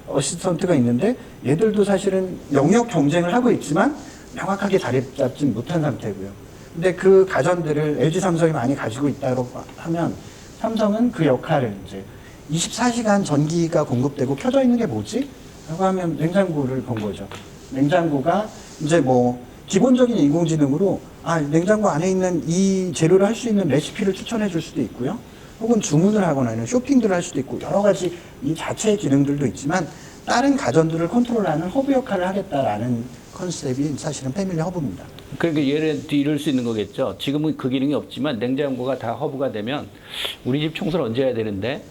어시스턴트가 있는데 얘들도 사실은 영역 경쟁을 하고 있지만 명확하게 자리 잡지 못한 상태고요. 근데 그 가전들을 LG 삼성이 많이 가지고 있다고 하면 삼성은 그 역할을 이제 24시간 전기가 공급되고 켜져 있는 게 뭐지? 라고 하면 냉장고를 본 거죠. 냉장고가 이제 뭐 기본적인 인공지능으로 냉장고 안에 있는 이 재료를 할 수 있는 레시피를 추천해 줄 수도 있고요. 혹은 주문을 하거나 아니면 쇼핑들을 할 수도 있고 여러 가지 이 자체의 기능들도 있지만 다른 가전들을 컨트롤하는 허브 역할을 하겠다라는 컨셉이 사실은 패밀리 허브입니다. 그러니까 예를 들어 이럴 수 있는 거겠죠. 지금은 그 기능이 없지만 냉장고가 다 허브가 되면 우리 집 청소를 언제 해야 되는데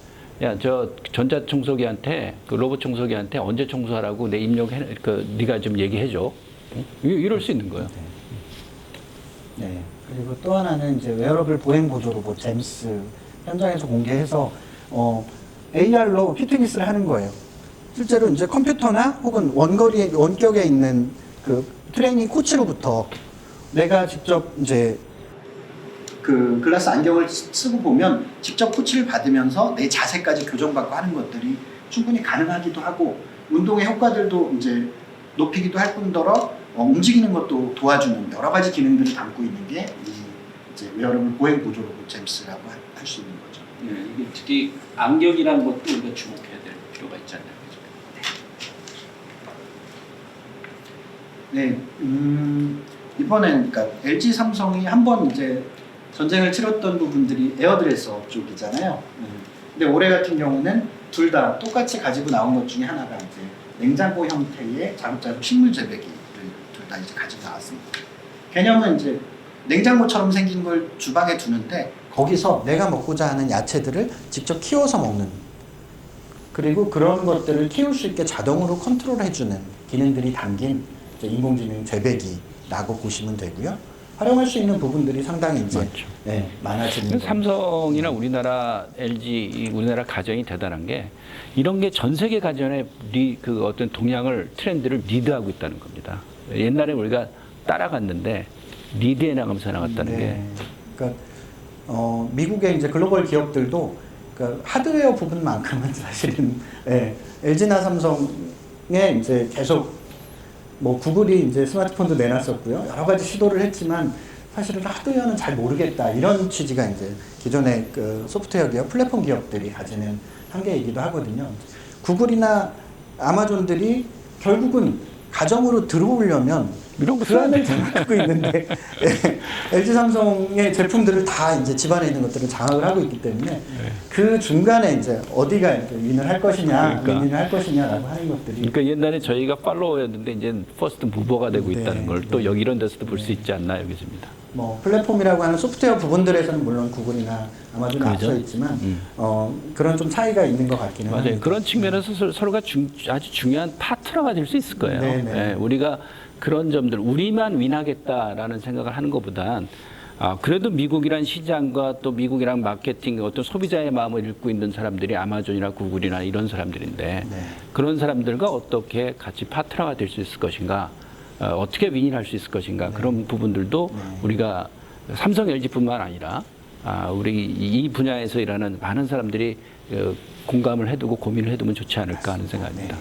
야, 저 전자 청소기한테 그 로봇 청소기한테 언제 청소하라고 내 입력해 네가 좀 얘기해 줘. 이럴 수 있는 거예요. 네. 그리고 또 하나는 이제 웨어러블 보행 보조 로봇 잼스 현장에서 공개해서 AR로 피트니스를 하는 거예요. 실제로 이제 컴퓨터나 혹은 원격에 있는 그 트레이닝 코치로부터 내가 직접 이제 그 글라스 안경을 쓰고 보면 직접 코치를 받으면서 내 자세까지 교정받고 하는 것들이 충분히 가능하기도 하고 운동의 효과들도 이제 높이기도 할 뿐더러 움직이는 것도 도와주는 여러 가지 기능들을 담고 있는 게 이제 웨어러블 보행 보조 로봇 잼스라고 할 수 있는 거죠. 이게 특히 안경이라는 것도 우리가 주목해야 될 필요가 있지 않나요? 네, 이번에는 그러니까 LG 삼성이 한번 이제 전쟁을 치렀던 부분들이 에어드레서 쪽이잖아요. 근데 올해 같은 경우는 둘 다 똑같이 가지고 나온 것 중에 하나가 이제 냉장고 형태의 자급자족 식물 재배기를 둘 다 이제 가지고 나왔습니다. 개념은 이제 냉장고처럼 생긴 걸 주방에 두는데 거기서 내가 먹고자 하는 야채들을 직접 키워서 먹는, 그리고 그런 것들을 키울 수 있게 자동으로 컨트롤해주는 기능들이 담긴 이제 인공지능 재배기라고 보시면 되고요. 활용할 수 있는 부분들이 상당히 이제 맞죠. 네, 많아지는 거예요. 삼성이나 우리나라 LG, 우리나라 가정이 대단한 게 이런 게 전 세계 가정의 그 어떤 동향을 트렌드를 리드하고 있다는 겁니다. 옛날에 우리가 따라갔는데 리드해 나가면서 나갔다는 게. 그러니까 미국의 이제 글로벌 기업들도 그러니까 하드웨어 부분만큼은 사실은 LG나 삼성에 이제 계속 뭐 구글이 이제 스마트폰도 내놨었고요. 여러 가지 시도를 했지만 사실은 하드웨어는 잘 모르겠다, 이런 취지가 이제 기존의 그 소프트웨어 기업, 플랫폼 기업들이 가지는 한계이기도 하거든요. 구글이나 아마존들이 결국은 가정으로 들어오려면 이런 거 그 안을 장악하고 있는데 LG 삼성의 제품들을 다 이제 집안에 있는 것들을 장악을 하고 있기 때문에 그 중간에 이제 어디가 이제 윈을 할 것이냐, 그러니까. 윈을 할 것이냐라고 하는 것들이. 그러니까 옛날에 저희가 팔로워였는데 이제 퍼스트 무버가 되고 네, 있다는 걸 또 네. 여기 이런 데서도 볼 수 있지 않나 여기서입니다. 뭐 플랫폼이라고 하는 소프트웨어 부분들에서는 물론 구글이나 아마존이 그렇죠. 앞서 있지만 그런 좀 차이가 있는 것 같기는 맞아요. 합니다. 그런 측면에서 서로가 아주 중요한 파트너가 될 수 있을 거예요. 네, 네. 예, 우리가 그런 점들, 우리만 윈하겠다라는 생각을 하는 것보단 그래도 미국이란 시장과 또 미국이란 마케팅, 어떤 소비자의 마음을 읽고 있는 사람들이 아마존이나 구글이나 이런 사람들인데 네. 그런 사람들과 어떻게 같이 파트너가 될 수 있을 것인가, 어떻게 윈할 수 있을 것인가, 그런 부분들도 우리가 삼성, LG뿐만 아니라 우리 이 분야에서 일하는 많은 사람들이 공감을 해두고 고민을 해두면 좋지 않을까 하는 생각입니다.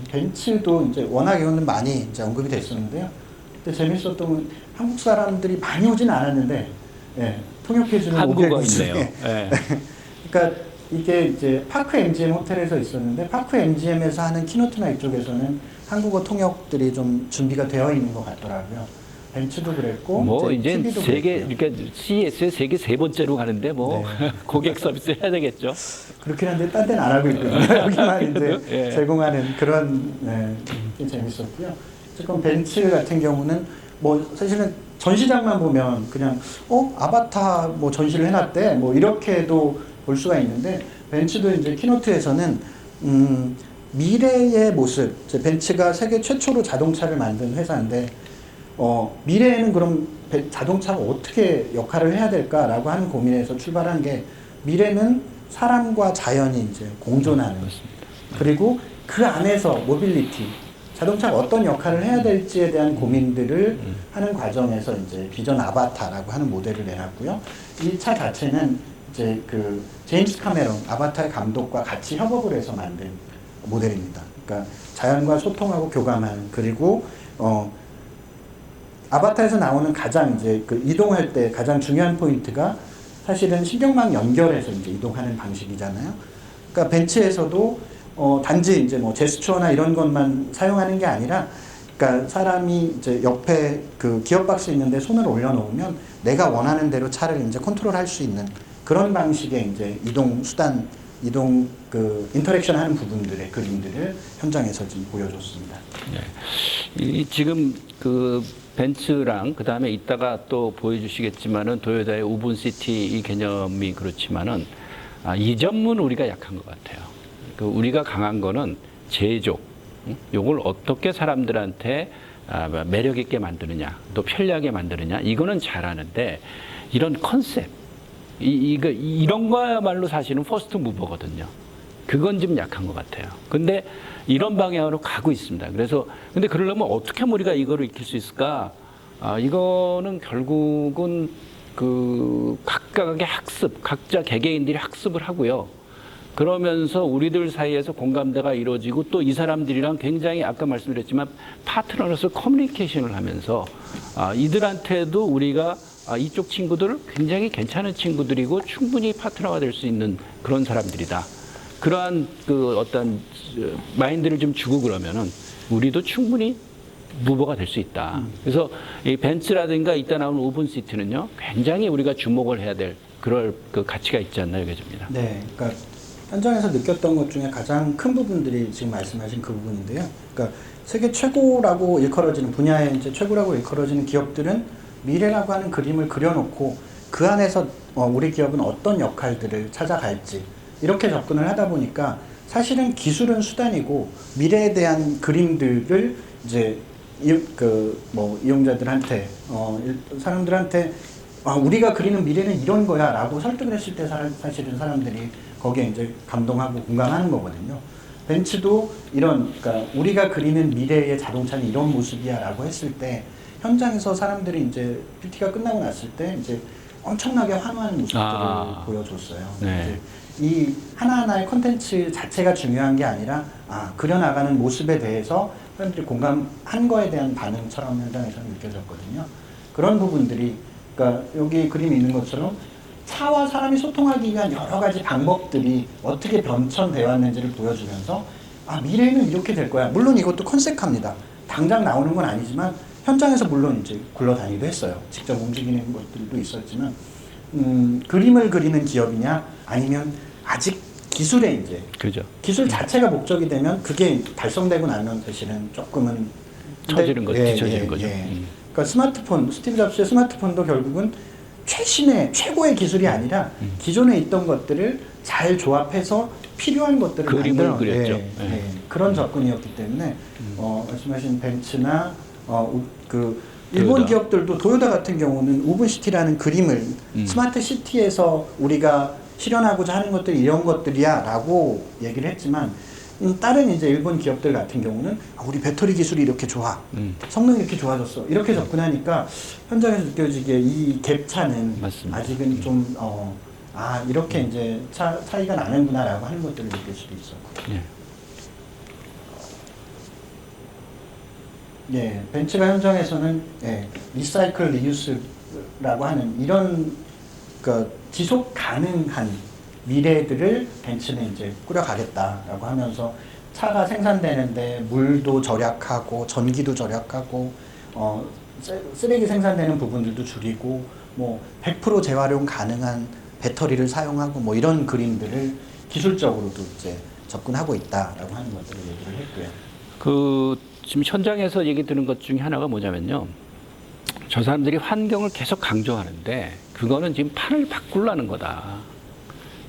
벤츠도 이제 워낙에 오늘 많이 이제 언급이 됐었는데요. 근데 재밌었던 건 한국 사람들이 많이 오진 않았는데 통역해주는 한국어 500 중에 있네요. 예. 그러니까 이게 이제 파크 MGM 호텔에서 있었는데 파크 MGM에서 하는 키노트나 이쪽에서는 한국어 통역들이 좀 준비가 되어 있는 것 같더라고요. 벤츠도 그랬고 뭐 이제 TV도 세계, 그랬고요. 그러니까 CES에 세계 세 번째로 가는데 뭐 고객 서비스 해야 되겠죠. 그렇긴 한데 딴 데는 안 하고 있거든요. 여기만 이제 예. 제공하는 그런 게 재밌었고요. 어쨌건 벤츠 같은 경우는 뭐 사실은 전시장만 보면 그냥 아바타 뭐 전시를 해놨대 뭐 이렇게도 볼 수가 있는데 벤츠도 이제 키노트에서는 미래의 모습, 이제 벤츠가 세계 최초로 자동차를 만든 회사인데 미래에는 그럼 자동차가 어떻게 역할을 해야 될까라고 하는 고민에서 출발한 게 미래는 사람과 자연이 이제 공존하는, 그리고 그 안에서 모빌리티, 자동차가 어떤 역할을 해야 될지에 대한 고민들을 하는 과정에서 이제 비전 아바타라고 하는 모델을 내놨고요. 이 차 자체는 이제 그 제임스 카메론 아바타의 감독과 같이 협업을 해서 만든 모델입니다. 그러니까 자연과 소통하고 교감하는, 그리고 아바타에서 나오는 가장 이제 그 이동할 때 가장 중요한 포인트가 사실은 신경망 연결해서 이제 이동하는 방식이잖아요. 그러니까 벤츠에서도 단지 이제 뭐 제스처나 이런 것만 사용하는 게 아니라, 그러니까 사람이 이제 옆에 그 기어박스 있는데 손을 올려놓으면 내가 원하는 대로 차를 이제 컨트롤할 수 있는 그런 방식의 이제 이동 수단, 이동 그 인터랙션 하는 부분들의 그림들을 현장에서 지금 보여줬습니다. 이 지금 그 벤츠랑 그 다음에 이따가 또 보여주시겠지만은 도요타의 우븐시티 이 개념이 그렇지만은 이 점은 우리가 약한 것 같아요. 그 우리가 강한 거는 제조, 요걸 어떻게 사람들한테 매력 있게 만드느냐, 또 편리하게 만드느냐, 이거는 잘하는데 이런 컨셉, 이런 거야말로 사실은 퍼스트 무버거든요. 그건 좀 약한 것 같아요. 근데 이런 방향으로 가고 있습니다. 그래서 근데 그러려면 어떻게 하면 우리가 이거를 익힐 수 있을까? 이거는 결국은 그 각각의 학습, 각자 개개인들이 학습을 하고요. 그러면서 우리들 사이에서 공감대가 이루어지고 또 이 사람들이랑 굉장히 아까 말씀드렸지만 파트너로서 커뮤니케이션을 하면서 이들한테도 우리가 이쪽 친구들 굉장히 괜찮은 친구들이고 충분히 파트너가 될 수 있는 그런 사람들이다. 그러한 그 어떤 마인드를 좀 주고 그러면은 우리도 충분히 무버가 될 수 있다. 그래서 이 벤츠라든가 이따 나오는 오븐 시티는요, 굉장히 우리가 주목을 해야 될 그럴 그 가치가 있지 않나 여겨집니다. 네, 그러니까 현장에서 느꼈던 것 중에 가장 큰 부분들이 지금 말씀하신 그 부분인데요. 그러니까 세계 최고라고 일컬어지는 분야에 이제 최고라고 일컬어지는 기업들은 미래라고 하는 그림을 그려놓고 그 안에서 우리 기업은 어떤 역할들을 찾아갈지 이렇게 접근을 하다 보니까 사실은 기술은 수단이고 미래에 대한 그림들을 이제 이용자들한테 사람들한테 우리가 그리는 미래는 이런 거야라고 설득을 했을 때 사실은 사람들이 거기에 이제 감동하고 공감하는 거거든요. 벤츠도 그러니까 우리가 그리는 미래의 자동차는 이런 모습이야라고 했을 때 현장에서 사람들이 이제 PT가 끝나고 났을 때 이제 엄청나게 환호하는 모습들을 보여줬어요. 네. 이 하나하나의 컨텐츠 자체가 중요한 게 아니라 그려나가는 모습에 대해서 사람들이 공감한 거에 대한 반응처럼 현장에서는 느껴졌거든요. 그런 부분들이 그러니까 여기 그림이 있는 것처럼 차와 사람이 소통하기 위한 여러 가지 방법들이 어떻게 변천되어 왔는지를 보여주면서 미래는 이렇게 될 거야. 물론 이것도 컨셉합니다. 당장 나오는 건 아니지만 현장에서 물론 이제 굴러다니기도 했어요. 직접 움직이는 것들도 있었지만 그림을 그리는 기업이냐 아니면 아직 기술에 이제 그죠. 기술 자체가 목적이 되면 그게 달성되고 나면 사실은 조금은 처지는 거죠. 뒤처지는 거죠. 그러니까 스마트폰, 스티브 잡스의 스마트폰도 결국은 최고의 기술이 아니라 기존에 있던 것들을 잘 조합해서 필요한 것들을 그림을 그렸죠. 그런 접근이었기 때문에 말씀하신 벤츠나 일본 기업들도 도요타 같은 경우는 오븐시티라는 그림을 스마트 시티에서 우리가 실현하고자 하는 것들이 이런 것들이야라고 얘기를 했지만 다른 이제 일본 기업들 같은 경우는 우리 배터리 기술이 이렇게 좋아, 성능이 이렇게 좋아졌어 이렇게 접근하니까 현장에서 느껴지기에 이 갭차는 맞습니다. 아직은 좀 이렇게 이제 차이가 나는구나라고 하는 것들을 느낄 수도 있었고. 벤츠가 현장에서는 리사이클 리유스라고 하는 이런 지속 가능한 미래들을 벤츠는 이제 꾸려가겠다라고 하면서 차가 생산되는데 물도 절약하고 전기도 절약하고 쓰레기 생산되는 부분들도 줄이고 100% 재활용 가능한 배터리를 사용하고 이런 그림들을 기술적으로도 이제 접근하고 있다라고 하는 것들을 얘기를 했고요. 지금 현장에서 얘기 드는 것 중에 하나가 뭐냐면요. 저 사람들이 환경을 계속 강조하는데 그거는 지금 판을 바꾸려는 거다.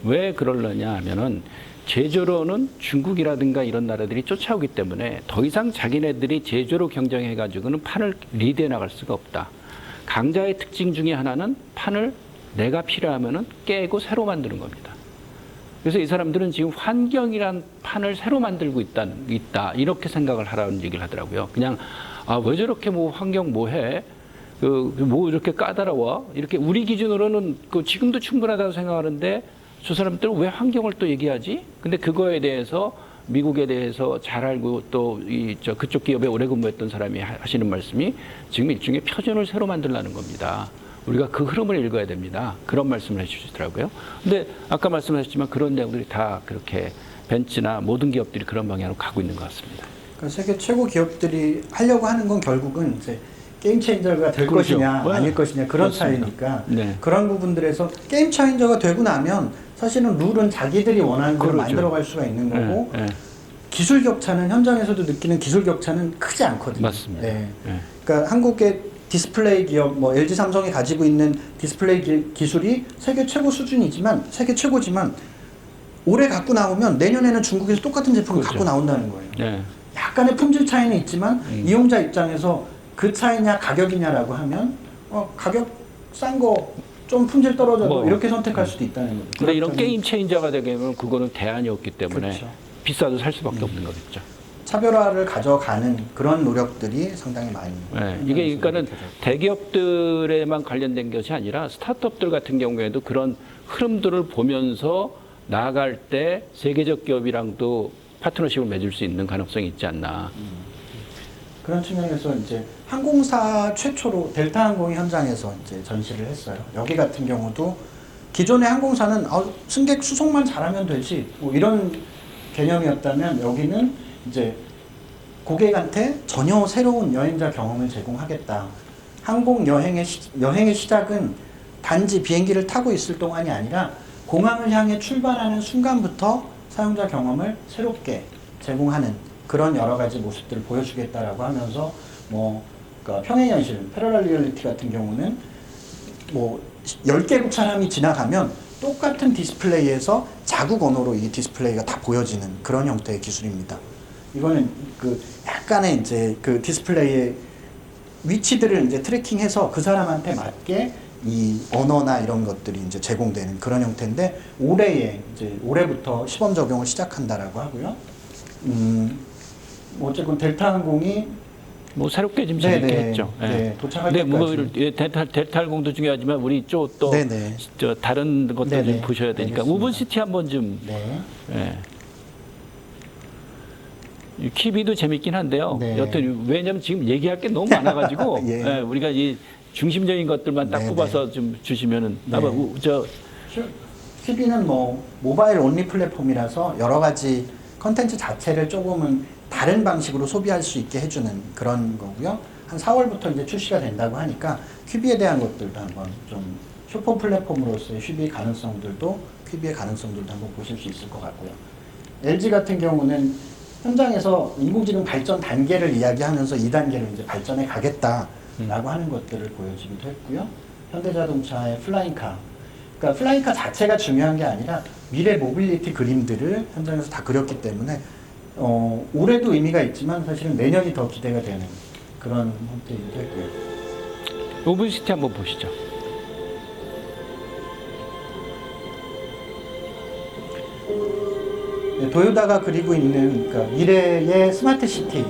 왜 그러려냐 하면은 제조로는 중국이라든가 이런 나라들이 쫓아오기 때문에 더 이상 자기네들이 제조로 경쟁해 가지고는 판을 리드해 나갈 수가 없다. 강자의 특징 중에 하나는 판을 내가 필요하면은 깨고 새로 만드는 겁니다. 그래서 이 사람들은 지금 환경이란 판을 새로 만들고 있다 이렇게 생각을 하라는 얘기를 하더라고요. 그냥 왜 저렇게 환경 해? 이렇게 까다로워? 이렇게 우리 기준으로는 지금도 충분하다고 생각하는데 저 사람들은 왜 환경을 또 얘기하지? 근데 그거에 대해서 미국에 대해서 잘 알고 또 그쪽 기업에 오래 근무했던 사람이 하시는 말씀이 지금 일종의 표준을 새로 만들라는 겁니다. 우리가 그 흐름을 읽어야 됩니다. 그런 말씀을 해주시더라고요. 근데 아까 말씀하셨지만 그런 내용들이 다 그렇게 벤츠나 모든 기업들이 그런 방향으로 가고 있는 것 같습니다. 그러니까 세계 최고 기업들이 하려고 하는 건 결국은 이제 게임 체인저가 될 그렇죠. 것이냐 아닐 것이냐 그런 그렇습니다. 차이니까 그런 부분들에서 게임 체인저가 되고 나면 사실은 룰은 자기들이 원하는 대로 만들어갈 수가 있는 거고 기술 격차는 현장에서도 느끼는 기술 격차는 크지 않거든요. 맞습니다. 그러니까 한국의 디스플레이 기업 LG 삼성이 가지고 있는 디스플레이 기술이 세계 최고 수준이지만 세계 최고지만 올해 갖고 나오면 내년에는 중국에서 똑같은 제품을 갖고 나온다는 거예요. 약간의 품질 차이는 있지만 이용자 입장에서 그 차이냐 가격이냐라고 하면 가격 싼 거 좀 품질 떨어져도 이렇게 선택할 수도 있다는 거죠. 근데 이런 게임 체인저가 되면 그거는 대안이 없기 때문에 비싸도 살 수밖에 없는 거겠죠. 차별화를 가져가는 그런 노력들이 상당히 많이. 이게 그러니까는 대기업들에만 관련된 것이 아니라 스타트업들 같은 경우에도 그런 흐름들을 보면서 나아갈 때 세계적 기업이랑도 파트너십을 맺을 수 있는 가능성이 있지 않나. 그런 측면에서 이제 항공사 최초로 델타 항공이 현장에서 이제 전시를 했어요. 여기 같은 경우도 기존의 항공사는 승객 수송만 잘하면 되지 뭐 이런 개념이었다면 여기는 이제 고객한테 전혀 새로운 여행자 경험을 제공하겠다. 항공 여행의 시작은 단지 비행기를 타고 있을 동안이 아니라 공항을 향해 출발하는 순간부터 사용자 경험을 새롭게 제공하는 그런 여러 가지 모습들을 보여주겠다라고 하면서 뭐 그러니까 평행현실, 패러럴 리얼리티 같은 경우는 뭐 10개국 사람이 지나가면 똑같은 디스플레이에서 자국 언어로 이 디스플레이가 다 보여지는 그런 형태의 기술입니다. 이거는 그 약간의 이제 그 디스플레이의 위치들을 이제 트래킹해서 그 사람한테 맞게 이 언어나 이런 것들이 이제 제공되는 그런 형태인데 올해부터 시범 적용을 시작한다라고 하고요. 뭐 어쨌건 델타 항공이 뭐 새롭게 좀 재밌게 했죠. 네, 도착할 근데 뭐 때까지. 델타 항공도 중요하지만 우리 또 네네. 저 다른 것도 좀 네네. 보셔야 되니까 알겠습니다. 우븐시티 한번 좀. 네. 예. 이 키비도 재밌긴 한데요. 네. 여튼 왜냐면 지금 얘기할 게 너무 많아가지고 예. 예, 우리가 이 중심적인 것들만 딱 네네. 뽑아서 좀 주시면은 네. 아마 큐비는 뭐 모바일 온리 플랫폼이라서 여러 가지 컨텐츠 자체를 조금은 다른 방식으로 소비할 수 있게 해주는 그런 거고요. 한 4월부터 이제 출시가 된다고 하니까 큐비에 대한 것들도 한번 좀 쇼폼 플랫폼으로서의 큐비의 가능성들도 한번 보실 수 있을 것 같고요. LG 같은 경우는 현장에서 인공지능 발전 단계를 이야기하면서 2단계로 이제 발전해 가겠다라고 하는 것들을 보여주기도 했고요. 현대자동차의 플라잉카. 그러니까 플라잉카 자체가 중요한 게 아니라 미래 모빌리티 그림들을 현장에서 다 그렸기 때문에 올해도 의미가 있지만 사실은 내년이 더 기대가 되는 그런 형태이기도 했고요. 우븐시티 한번 보시죠. 네, 도요타가 그리고 있는 그러니까 미래의 스마트 시티.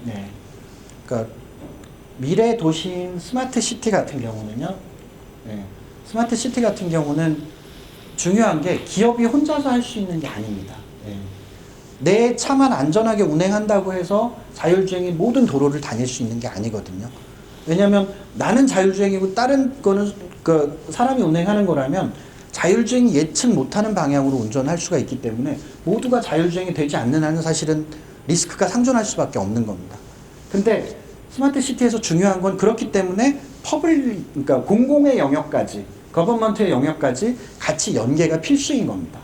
네, 그러니까 미래 도시인 스마트 시티 같은 경우는요. 네, 스마트 시티 같은 경우는 중요한 게 기업이 혼자서 할 수 있는 게 아닙니다. 예. 내 차만 안전하게 운행한다고 해서 자율주행이 모든 도로를 다닐 수 있는 게 아니거든요. 왜냐하면 나는 자율주행이고 다른 거는 그 사람이 운행하는 거라면 자율주행이 예측 못하는 방향으로 운전할 수가 있기 때문에 모두가 자율주행이 되지 않는 한은 사실은 리스크가 상존할 수밖에 없는 겁니다. 근데 스마트 시티에서 중요한 건 그렇기 때문에 그러니까 공공의 영역까지 거버먼트의 영역까지 같이 연계가 필수인 겁니다.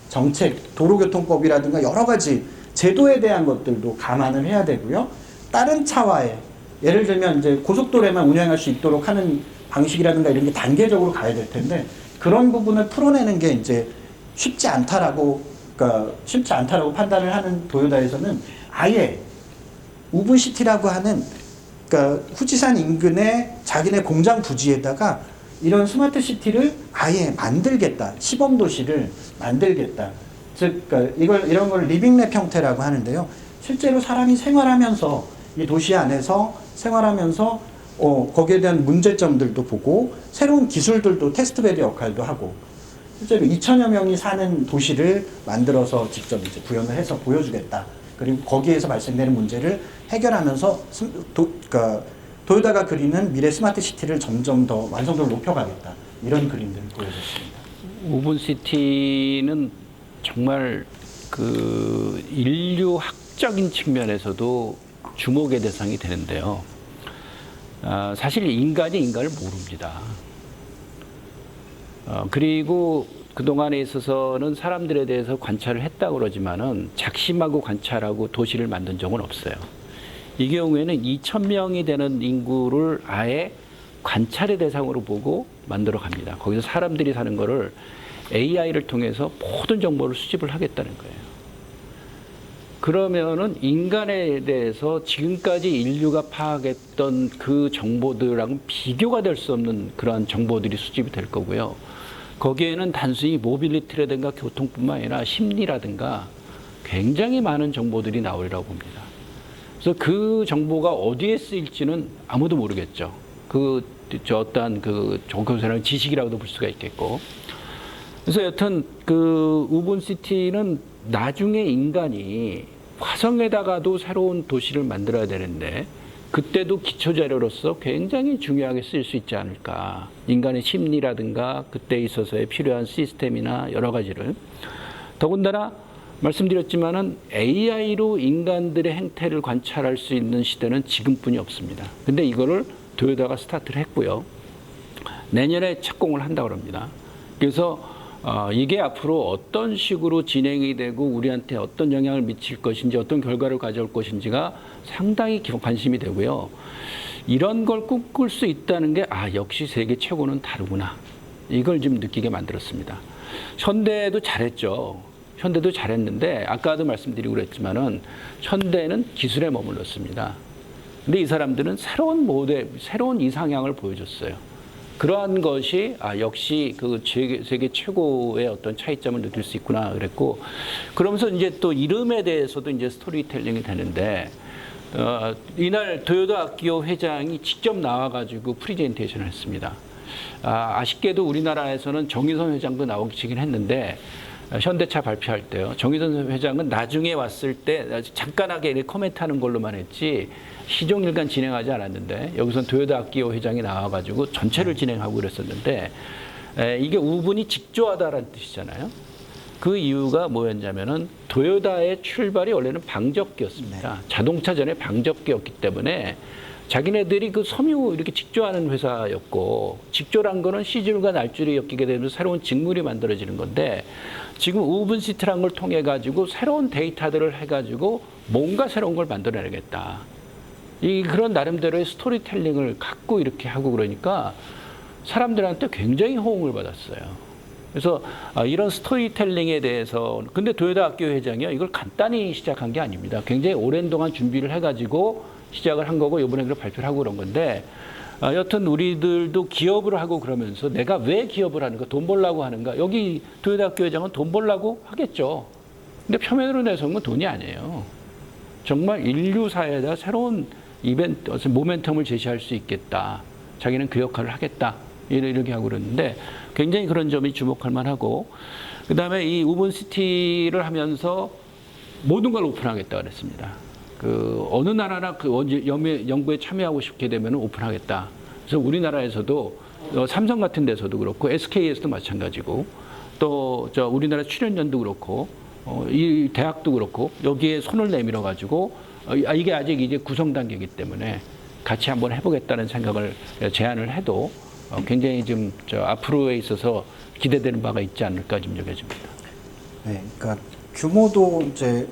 정책, 도로교통법이라든가 여러 가지 제도에 대한 것들도 감안을 해야 되고요. 다른 차와의 예를 들면 이제 고속도로에만 운행할 수 있도록 하는 방식이라든가 이런 게 단계적으로 가야 될 텐데 그런 부분을 풀어내는 게 이제 쉽지 않다라고 판단을 하는 도요타에서는 아예 우브시티라고 하는 그러니까 후지산 인근의 자기네 공장 부지에다가 이런 스마트 시티를 아예 만들겠다. 시범 도시를 만들겠다. 즉, 그러니까 이런 걸 리빙랩 형태라고 하는데요. 실제로 사람이 생활하면서 이 도시 안에서 생활하면서 거기에 대한 문제점들도 보고 새로운 기술들도 테스트베드 역할도 하고 실제로 2천여 명이 사는 도시를 만들어서 직접 이제 구현을 해서 보여주겠다. 그리고 거기에서 발생되는 문제를 해결하면서 그러니까 도요타가 그리는 미래 스마트 시티를 점점 더 완성도를 높여가겠다. 이런 그림들을 보여줬습니다. 우븐시티는 정말 그 인류학적인 측면에서도 주목의 대상이 되는데요. 사실 인간이 인간을 모릅니다. 그리고 그동안에 있어서는 사람들에 대해서 관찰을 했다고 그러지만은 작심하고 관찰하고 도시를 만든 적은 없어요. 이 경우에는 2,000명이 되는 인구를 아예 관찰의 대상으로 보고 만들어 갑니다. 거기서 사람들이 사는 거를 AI를 통해서 모든 정보를 수집을 하겠다는 거예요. 그러면은 인간에 대해서 지금까지 인류가 파악했던 그 정보들하고는 비교가 될 수 없는 그러한 정보들이 수집이 될 거고요. 거기에는 단순히 모빌리티라든가 교통뿐만 아니라 심리라든가 굉장히 많은 정보들이 나오리라고 봅니다. 그래서 그 정보가 어디에 쓰일지는 아무도 모르겠죠. 어떠한 그 종교생활 지식이라고도 볼 수가 있겠고. 그래서 여튼 그 우분시티는 나중에 인간이 화성에다가도 새로운 도시를 만들어야 되는데 그때도 기초자료로서 굉장히 중요하게 쓰일 수 있지 않을까. 인간의 심리라든가 그때 있어서의 필요한 시스템이나 여러 가지를. 더군다나 말씀드렸지만은 AI로 인간들의 행태를 관찰할 수 있는 시대는 지금뿐이 없습니다. 근데 이거를 도요타가 스타트를 했고요. 내년에 착공을 한다고 합니다. 그래서 이게 앞으로 어떤 식으로 진행이 되고 우리한테 어떤 영향을 미칠 것인지 어떤 결과를 가져올 것인지가 상당히 관심이 되고요. 이런 걸 꿈꿀 수 있다는 게 역시 세계 최고는 다르구나. 이걸 좀 느끼게 만들었습니다. 현대도 잘했죠. 현대도 잘했는데 아까도 말씀드리고 그랬지만은 현대는 기술에 머물렀습니다. 근데 이 사람들은 새로운 모델, 새로운 이상향을 보여줬어요. 그러한 것이 역시 그 세계 최고의 어떤 차이점을 느낄 수 있구나 그랬고, 그러면서 이제 또 이름에 대해서도 이제 스토리텔링이 되는데 이날 도요타 아키오 회장이 직접 나와가지고 프리젠테이션을 했습니다. 아쉽게도 우리나라에서는 정의선 회장도 나오긴 했는데 현대차 발표할 때요. 정의선 회장은 나중에 왔을 때 잠깐하게 코멘트하는 걸로만 했지 시종일관 진행하지 않았는데 여기서는 도요타 아키오 회장이 나와가지고 전체를 진행하고 그랬었는데 이게 우분이 직조하다라는 뜻이잖아요. 그 이유가 뭐였냐면은 도요타의 출발이 원래는 방적기였습니다. 자동차 전에 방적기였기 때문에 자기네들이 그 섬유 이렇게 직조하는 회사였고, 직조란 거는 시줄과 날줄이 엮이게 되면서 새로운 직물이 만들어지는 건데, 지금 우분시티란 걸 통해 가지고 새로운 데이터들을 해가지고 뭔가 새로운 걸 만들어내겠다. 그런 나름대로의 스토리텔링을 갖고 이렇게 하고 그러니까 사람들한테 굉장히 호응을 받았어요. 그래서 이런 스토리텔링에 대해서, 근데 도요타 아키오 회장이요, 이걸 간단히 시작한 게 아닙니다. 굉장히 오랜 동안 준비를 해가지고 시작을 한 거고 이번에 그걸 발표를 하고 그런 건데, 여튼 우리들도 기업을 하고 그러면서 내가 왜 기업을 하는가, 돈 벌려고 하는가. 여기 도요타 아키오 회장은 돈 벌려고 하겠죠. 근데 표면으로 내세운 건 돈이 아니에요. 정말 인류 사회에다 새로운 이벤트, 모멘텀을 제시할 수 있겠다. 자기는 그 역할을 하겠다. 이렇게 하고 그러는데 굉장히 그런 점이 주목할 만하고, 그 다음에 이 우분시티를 하면서 모든 걸 오픈하겠다 그랬습니다. 어느 나라나 그 연구에 참여하고 싶게 되면 오픈하겠다. 그래서 우리나라에서도 삼성 같은 데서도 그렇고 SK에서도 마찬가지고 또 우리나라 출연연도 그렇고 이 대학도 그렇고 여기에 손을 내밀어 가지고 이게 아직 이제 구성 단계이기 때문에 같이 한번 해보겠다는 생각을 제안을 해도 굉장히 좀 앞으로에 있어서 기대되는 바가 있지 않을까 좀 여겨집니다. 네, 그러니까 규모도 이제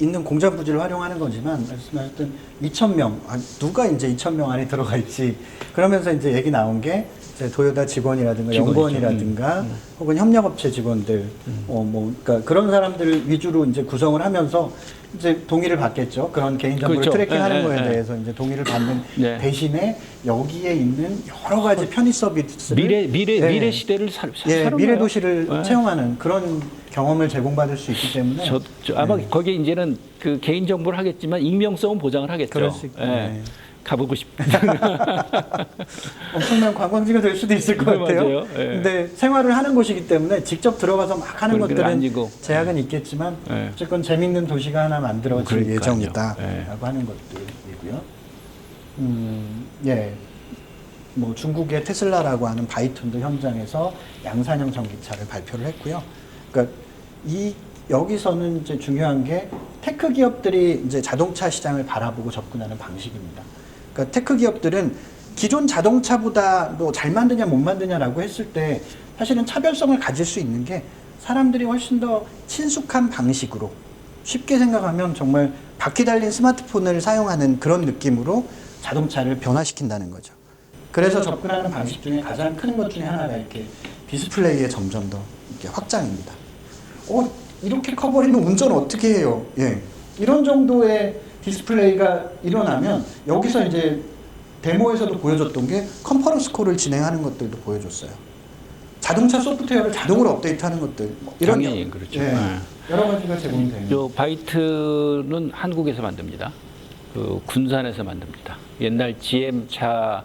있는 공장 부지를 활용하는 거지만 말씀하셨던 2,000명, 누가 이제 2,000명 안에 들어가 있지. 그러면서 이제 얘기 나온 게 이제 도요타 직원이라든가 연구원이라든가 혹은 협력업체 직원들, 그러니까 그런 사람들 위주로 이제 구성을 하면서 이제 동의를 받겠죠. 그런 개인정보를 그렇죠. 트래킹하는 거에 대해서 이제 동의를 받는 대신에 여기에 있는 여러 가지 편의 서비스를 미래 시대를 미래 도시를 체험하는 그런 경험을 제공받을 수 있기 때문에 아마 거기에 이제는 그 개인 정보를 하겠지만 익명성은 보장을 하겠죠. 그럴 수 있고. 가보고 싶다. 엄청난 관광지가 될 수도 있을 것 같아요. 맞아요. 근데 생활을 하는 곳이기 때문에 직접 들어가서 막 하는 것들은 아니고. 제약은 있겠지만 어쨌건 재밌는 도시가 하나 만들어질 예정이다라고 하는 것들이고요. 뭐 중국의 테슬라라고 하는 바이톤도 현장에서 양산형 전기차를 발표를 했고요. 그러니까 여기서는 이제 중요한 게 테크 기업들이 이제 자동차 시장을 바라보고 접근하는 방식입니다. 그러니까 테크 기업들은 기존 자동차보다 뭐 잘 만드냐 못 만드냐라고 했을 때 사실은 차별성을 가질 수 있는 게 사람들이 훨씬 더 친숙한 방식으로, 쉽게 생각하면 정말 바퀴 달린 스마트폰을 사용하는 그런 느낌으로 자동차를 변화시킨다는 거죠. 그래서 접근하는 방식 중에 가장 큰 것 중에 하나가 이렇게 디스플레이의 점점 더 이렇게 확장입니다. 이렇게 커버리면 운전 어떻게 해요? 이런 정도의 디스플레이가 일어나면 여기서 이제 데모에서도 보여줬던 게 컨퍼런스 콜을 진행하는 것들도 보여줬어요. 자동차 소프트웨어를 자동으로 업데이트하는 것들, 이런 당연히 그렇죠. 여러 가지가 제공이 됩니다. 바이트는 한국에서 만듭니다. 군산에서 만듭니다. 옛날 GM 차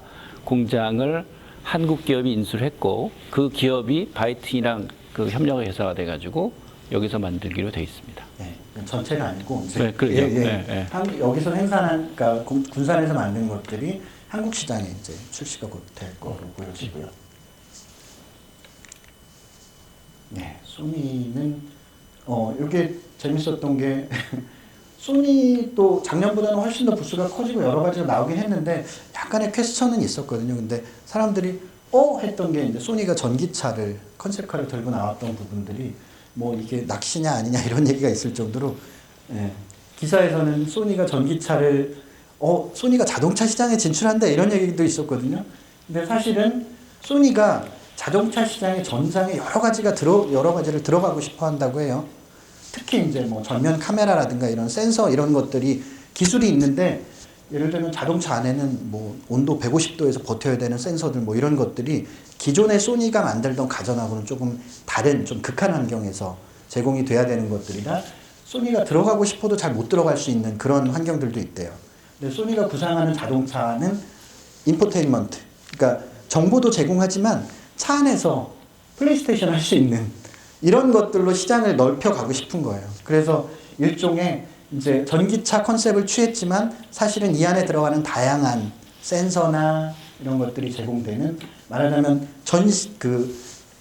공장을 한국 기업이 인수를 했고 그 기업이 바이틴이랑 그 협력 회사가 돼가지고 여기서 만들기로 돼 있습니다. 네, 전체가 아니고 이제 네, 그러죠. 여기서 생산한 그러니까 군산에서 만든 것들이 한국 시장에 이제 출시가 곧 될 거로 보여지고요. 네, 소니는 이게 재밌었던 게 소니도 작년보다는 훨씬 더 부스가 커지고 여러 가지가 나오긴 했는데 약간의 퀘스천은 있었거든요. 근데 사람들이 했던 게 이제 소니가 전기차를 컨셉카를 들고 나왔던 부분들이 뭐 이게 낚시냐 아니냐 이런 얘기가 있을 정도로 기사에서는 소니가 전기차를 소니가 자동차 시장에 진출한다 이런 얘기도 있었거든요. 근데 사실은 소니가 자동차 시장의 전장에 여러 가지를 들어가고 싶어 한다고 해요. 특히 이제 뭐 전면 카메라라든가 이런 센서 이런 것들이 기술이 있는데 예를 들면 자동차 안에는 뭐 온도 150도에서 버텨야 되는 센서들 뭐 이런 것들이 기존의 소니가 만들던 가전하고는 조금 다른 좀 극한 환경에서 제공이 돼야 되는 것들이라 소니가 들어가고 싶어도 잘 못 들어갈 수 있는 그런 환경들도 있대요. 근데 소니가 구상하는 자동차는 인포테인먼트, 그러니까 정보도 제공하지만 차 안에서 플레이스테이션 할 수 있는 이런 것들로 시장을 넓혀 가고 싶은 거예요. 그래서 일종의 이제 전기차 컨셉을 취했지만 사실은 이 안에 들어가는 다양한 센서나 이런 것들이 제공되는 말하자면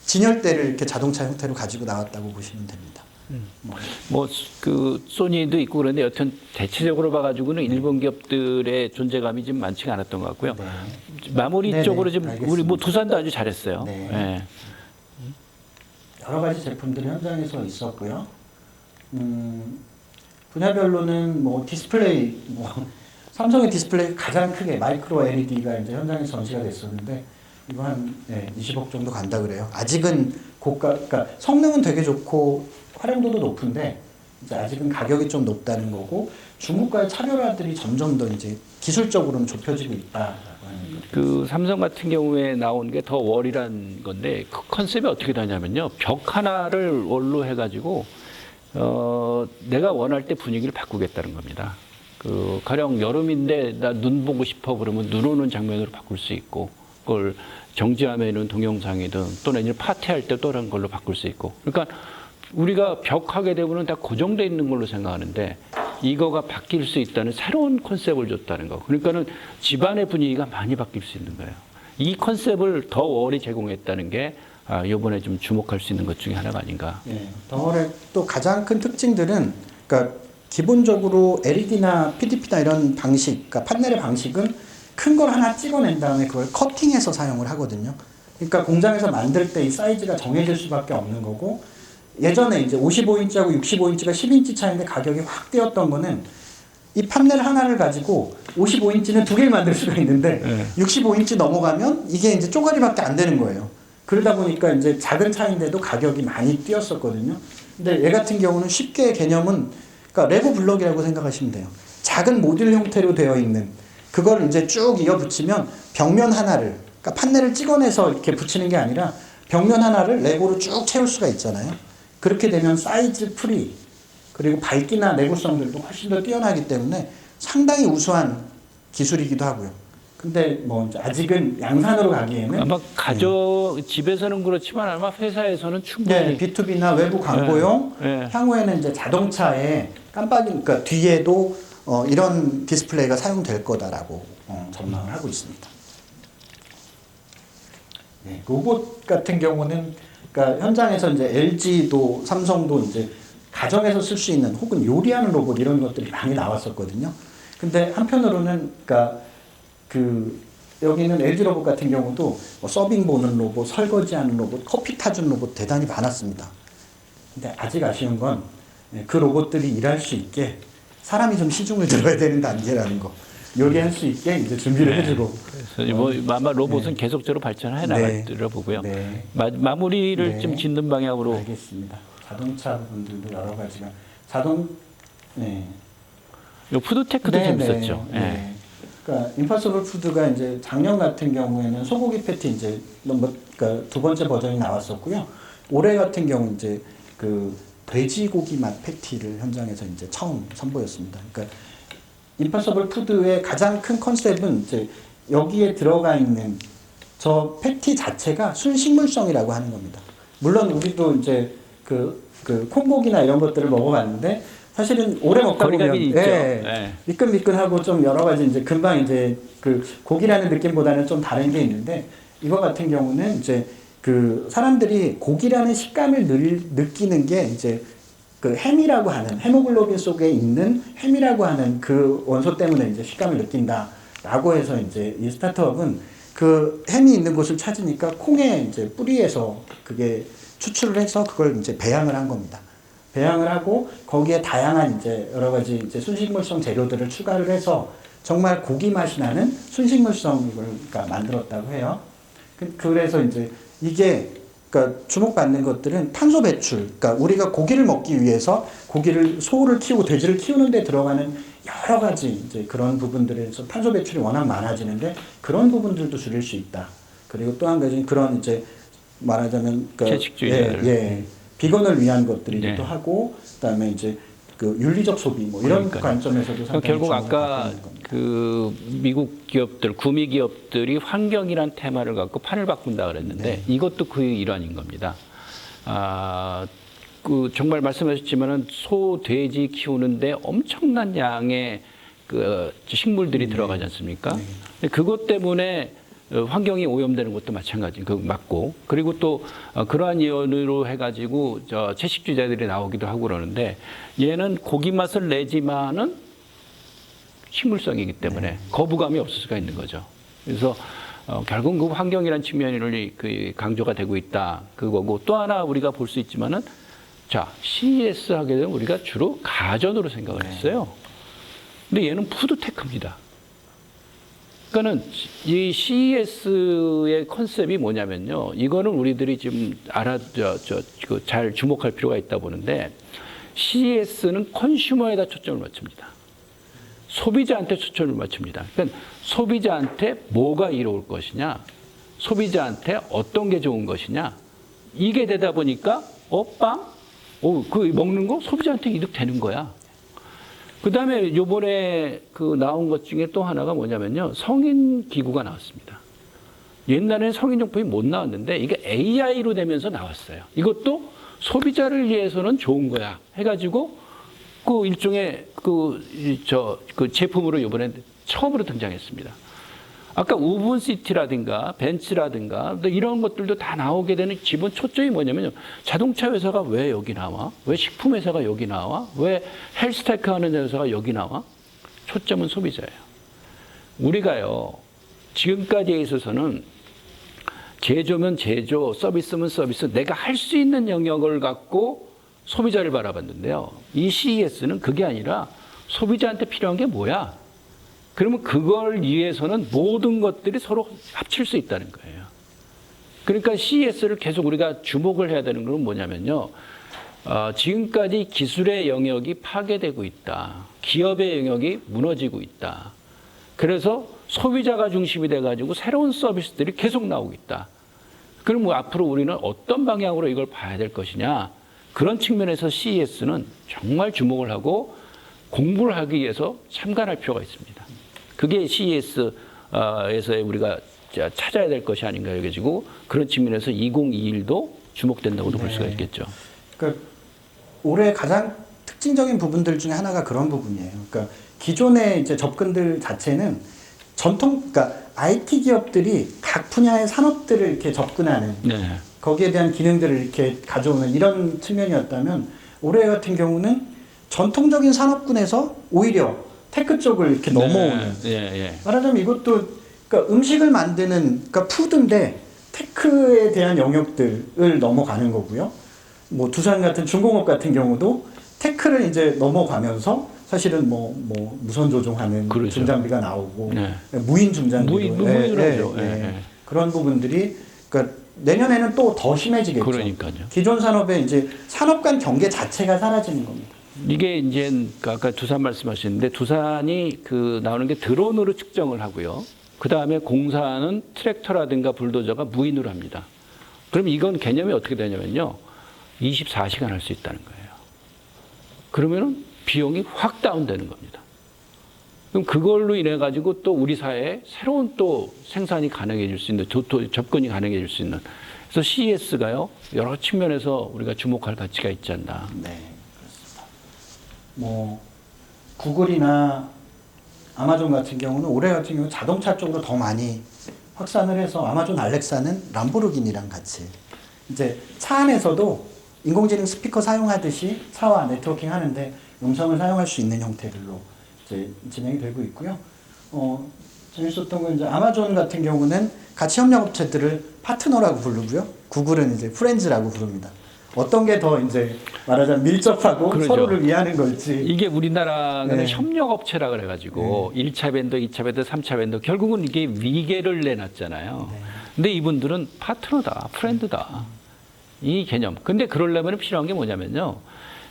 진열대를 이렇게 자동차 형태로 가지고 나왔다고 보시면 됩니다. 뭐 그 소니도 있고 그런데 여튼 대체적으로 봐가지고는 일본 기업들의 존재감이 좀 많지가 않았던 것 같고요. 네. 마무리 네네, 쪽으로 좀 알겠습니다. 우리 뭐 두산도 아주 잘했어요. 네. 예. 여러 가지 제품들이 현장에서 있었고요. 분야별로는 뭐 디스플레이, 삼성의 디스플레이 가장 크게 마이크로 LED가 이제 현장에서 전시가 됐었는데 이거 한 20억 정도 간다 그래요. 아직은 그러니까 성능은 되게 좋고 활용도도 높은데 이제 아직은 가격이 좀 높다는 거고 중국과의 차별화들이 점점 더 이제 기술적으로는 좁혀지고 있다라고 하는 거죠. 그 삼성 같은 경우에 나온 게 더 월이란 건데 그 컨셉이 어떻게 되냐면요. 벽 하나를 월로 해가지고 내가 원할 때 분위기를 바꾸겠다는 겁니다. 그 가령 여름인데 나 눈 보고 싶어 그러면 눈 오는 장면으로 바꿀 수 있고 그걸 정지화면은 동영상이든 또는 파티할 때 또 다른 걸로 바꿀 수 있고 그러니까 우리가 벽 하게 되면 다 고정되어 있는 걸로 생각하는데 이거가 바뀔 수 있다는 새로운 컨셉을 줬다는 거. 그러니까는 집안의 분위기가 많이 바뀔 수 있는 거예요. 이 컨셉을 더 월이 제공했다는 게 이번에 좀 주목할 수 있는 것 중에 하나가 아닌가. 네, 덩어리의 또 가장 큰 특징들은 그러니까 기본적으로 LED나 PDP나 이런 방식, 그러니까 판넬의 방식은 큰 걸 하나 찍어낸 다음에 그걸 커팅해서 사용을 하거든요. 그러니까 공장에서 만들 때 이 사이즈가 정해질 수밖에 없는 거고 예전에 이제 55인치하고 65인치가 10인치 차이인데 가격이 확 뛰었던 거는 이 판넬 하나를 가지고 55인치는 두 개를 만들 수가 있는데 65인치 넘어가면 이게 이제 쪼가리밖에 안 되는 거예요. 그러다 보니까 이제 작은 차인데도 가격이 많이 뛰었었거든요. 근데 얘 같은 경우는 쉽게 개념은 그러니까 레고 블럭이라고 생각하시면 돼요. 작은 모듈 형태로 되어 있는 그걸 이제 쭉 이어 붙이면 벽면 하나를 그러니까 판넬을 찍어내서 이렇게 붙이는 게 아니라 벽면 하나를 레고로 쭉 채울 수가 있잖아요. 그렇게 되면 사이즈 풀이 그리고 밝기나 내구성들도 훨씬 더 뛰어나기 때문에 상당히 우수한 기술이기도 하고요. 근데 뭐 이제 아직은 양산으로 가기에는 아마 집에서는 그렇지만 아마 회사에서는 충분히 B2B나 외부 광고용 향후에는 이제 자동차에 그러니까 뒤에도 이런 디스플레이가 사용될 거다라고 전망을 하고 있습니다. 네, 로봇 같은 경우는 그러니까 현장에서 이제 LG도 삼성도 이제 가정에서 쓸 수 있는 혹은 요리하는 로봇 이런 것들이 많이 나왔었거든요. 근데 한편으로는 그러니까 여기는 LG 로봇 같은 경우도 뭐 서빙 보는 로봇, 설거지하는 로봇, 커피 타준 로봇 대단히 많았습니다. 근데 아직 아쉬운 건 그 로봇들이 일할 수 있게 사람이 좀 시중을 들어야 되는 단계라는 거. 요리할 수 있게 이제 준비를 해주고. 그래서 뭐 아마 로봇은 계속적으로 발전해 나갈리라 보고요. 마무리를 좀 짓는 방향으로. 알겠습니다. 자동차 부분들도 여러 가지가 요 푸드테크도 재밌었죠. 그러니까 임파서블 푸드가 이제 작년 같은 경우에는 소고기 패티 이제 그러니까 두 번째 버전이 나왔었고요. 올해 같은 경우 이제 돼지고기 맛 패티를 현장에서 이제 처음 선보였습니다. 그러니까 임파서블 푸드의 가장 큰 컨셉은 이제 여기에 들어가 있는 저 패티 자체가 순식물성이라고 하는 겁니다. 물론 우리도 이제 그 콩고기나 이런 것들을 먹어봤는데 사실은 오래 먹다 보면 거리감이 있죠. 예, 예. 미끈미끈하고 좀 여러 가지 이제 금방 이제 그 고기라는 느낌보다는 좀 다른 게 있는데 이거 같은 경우는 이제 그 사람들이 고기라는 식감을 느끼는 게 이제 그 햄이라고 하는 헤모글로빈 속에 있는 햄이라고 하는 그 원소 때문에 이제 식감을 느낀다라고 해서 이제 이 스타트업은 그 햄이 있는 곳을 찾으니까 콩의 이제 뿌리에서 그게 추출을 해서 그걸 이제 배양을 한 겁니다. 배양을 하고 거기에 다양한 이제 여러 가지 이제 순식물성 재료들을 추가를 해서 정말 고기 맛이 나는 순식물성을 그러니까 만들었다고 해요. 그래서 이제 이게 그러니까 주목받는 것들은 탄소 배출, 그러니까 우리가 고기를 먹기 위해서 고기를 소를 키우고 돼지를 키우는 데 들어가는 여러 가지 이제 그런 부분들에서 탄소 배출이 워낙 많아지는데 그런 부분들도 줄일 수 있다. 그리고 또 한 가지는 그런 이제 말하자면 채식주의자들. 비건을 위한 것들이기도 네. 하고 그다음에 이제 그 윤리적 소비 뭐 이런 그러니까요. 관점에서도 상당히 결국 주목을 아까 받고 있는 겁니다. 그 미국 기업들, 구미 기업들이 환경이란 테마를 갖고 판을 바꾼다 그랬는데 네. 이것도 그 일환인 겁니다. 그 정말 말씀하셨지만은 소, 돼지 키우는데 엄청난 양의 그 식물들이 들어가지 않습니까? 근데 그것 때문에 환경이 오염되는 것도 마찬가지, 그 맞고 그리고 또 그러한 이유로 해가지고 저 채식주의자들이 나오기도 하고 그러는데 얘는 고기 맛을 내지만은 식물성이기 때문에 거부감이 없을 수가 있는 거죠. 그래서 결국 그 환경이라는 측면이 그 강조가 되고 있다 그거고 또 하나 우리가 볼 수 있지만은 자 CES 하게 되면 우리가 주로 가전으로 생각을 했어요. 근데 얘는 푸드테크입니다. 그러니까는 이 CES의 컨셉이 뭐냐면요. 이거는 우리들이 지금 잘 주목할 필요가 있다 보는데 CES는 컨슈머에다 초점을 맞춥니다. 소비자한테 초점을 맞춥니다. 그러니까 소비자한테 뭐가 이로울 것이냐, 소비자한테 어떤 게 좋은 것이냐, 이게 되다 보니까 빵, 그 먹는 거 소비자한테 이득되는 거야. 그 다음에 요번에 그 나온 것 중에 또 하나가 뭐냐면요. 성인 기구가 나왔습니다. 옛날에는 성인용품이 못 나왔는데 이게 AI로 되면서 나왔어요. 이것도 소비자를 위해서는 좋은 거야. 해가지고 그 일종의 그 제품으로 요번에 처음으로 등장했습니다. 아까 우븐시티라든가 벤츠라든가 이런 것들도 다 나오게 되는 기본 초점이 뭐냐면요. 자동차 회사가 왜 여기 나와? 왜 식품 회사가 여기 나와? 왜 헬스테크 하는 회사가 여기 나와? 초점은 소비자예요. 우리가요. 지금까지에 있어서는 제조면 제조, 서비스면 서비스, 내가 할 수 있는 영역을 갖고 소비자를 바라봤는데요. 이 CES는 그게 아니라 소비자한테 필요한 게 뭐야? 그러면 그걸 위해서는 모든 것들이 서로 합칠 수 있다는 거예요. 그러니까 CES를 계속 우리가 주목을 해야 되는 건 뭐냐면요. 지금까지 기술의 영역이 파괴되고 있다. 기업의 영역이 무너지고 있다. 그래서 소비자가 중심이 돼가지고 새로운 서비스들이 계속 나오고 있다. 그럼 뭐 앞으로 우리는 어떤 방향으로 이걸 봐야 될 것이냐. 그런 측면에서 CES는 정말 주목을 하고 공부를 하기 위해서 참관할 필요가 있습니다. 그게 CES에서 우리가 찾아야 될 것이 아닌가 해가지고 그런 측면에서 2021도 주목된다고도 볼 수가 있겠죠. 그러니까 올해 가장 특징적인 부분들 중에 하나가 그런 부분이에요. 그러니까 기존의 이제 접근들 자체는 그러니까 IT 기업들이 각 분야의 산업들을 이렇게 접근하는 네. 거기에 대한 기능들을 이렇게 가져오는 이런 측면이었다면 올해 같은 경우는 전통적인 산업군에서 오히려 테크 쪽을 이렇게 넘어오는. 말하자면 이것도 그러니까 음식을 만드는 그러니까 푸드인데 테크에 대한 영역들을 넘어가는 거고요. 뭐 두산 같은 중공업 같은 경우도 테크를 이제 넘어가면서 사실은 뭐 무선 조종하는 그렇죠. 중장비가 나오고 무인 중장비로 무인으로 그런 부분들이 그러니까 내년에는 또 더 심해지겠죠. 그러니까요. 기존 산업의 이제 산업 간 경계 자체가 사라지는 겁니다. 이게 이제 아까 두산 말씀하셨는데 두산이 그 나오는 게 드론으로 측정을 하고요. 그 다음에 공사는 트랙터라든가 불도저가 무인으로 합니다. 그럼 이건 개념이 어떻게 되냐면요. 24시간 할 수 있다는 거예요. 그러면은 비용이 확 다운되는 겁니다. 그럼 그걸로 인해 가지고 또 우리 사회에 새로운 또 생산이 가능해질 수 있는, 또 접근이 가능해질 수 있는. 그래서 CES가요 여러 측면에서 우리가 주목할 가치가 있지 않나. 네, 그렇습니다. 뭐 구글이나 아마존 같은 경우는 올해 같은 경우 자동차 쪽으로 더 많이 확산을 해서 아마존 알렉사는 람보르기니랑 같이 이제 차 안에서도 인공지능 스피커 사용하듯이 차와 네트워킹 하는데 음성을 사용할 수 있는 형태들로 이제 진행이 되고 있고요. 재밌었던 건 이제 아마존 같은 경우는 같이 협력업체들을 파트너라고 부르고요. 구글은 이제 프렌즈라고 부릅니다. 어떤 게 더 이제 말하자면 밀접하고 그러죠. 서로를 위하는 걸지. 이게 우리나라는 네. 협력업체라 그래가지고 1차 밴더, 2차 밴더, 3차 밴더 결국은 이게 위계를 내놨잖아요. 네. 근데 이분들은 파트너다, 프렌드다. 이 개념. 근데 그러려면 필요한 게 뭐냐면요.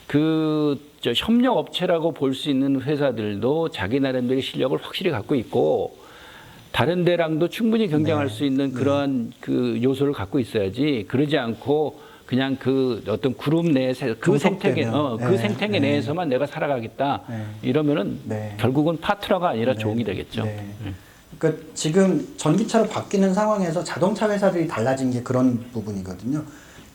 저 협력업체라고 볼 수 있는 회사들도 자기 나름대로 실력을 확실히 갖고 있고 다른 데랑도 충분히 경쟁할 네. 수 있는 그러한 그 요소를 갖고 있어야지 그러지 않고 그냥 그 어떤 그룹 내에서 그 생태계, 종속되면. 그 네. 생태계 네. 내에서만 내가 살아가겠다. 네. 이러면은 네. 결국은 파트너가 아니라 네. 종이 되겠죠. 네. 그러니까 지금 전기차로 바뀌는 상황에서 자동차 회사들이 달라진 게 그런 부분이거든요.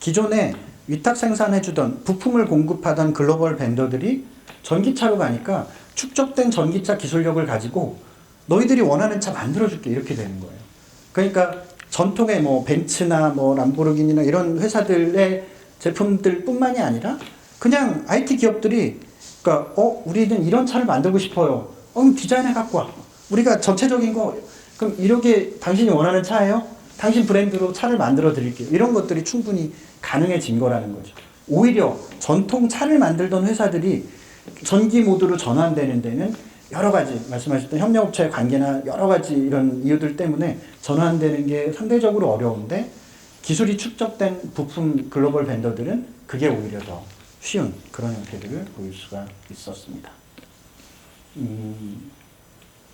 기존에 위탁 생산해주던 부품을 공급하던 글로벌 벤더들이 전기차로 가니까 축적된 전기차 기술력을 가지고 너희들이 원하는 차 만들어줄게 이렇게 되는 거예요. 그러니까 전통의 뭐 벤츠나 뭐 람보르기니나 이런 회사들의 제품들뿐만이 아니라 그냥 IT 기업들이 그러니까 우리는 이런 차를 만들고 싶어요. 그럼 디자인해 갖고 와. 우리가 전체적인 거 그럼 이렇게 당신이 원하는 차예요? 당신 브랜드로 차를 만들어 드릴게요. 이런 것들이 충분히 가능해진 거라는 거죠. 오히려 전통 차를 만들던 회사들이 전기 모드로 전환되는 데는 여러 가지 말씀하셨던 협력업체의 관계나 여러 가지 이런 이유들 때문에 전환되는 게 상대적으로 어려운데 기술이 축적된 부품 글로벌 벤더들은 그게 오히려 더 쉬운 그런 형태들을 보일 수가 있었습니다.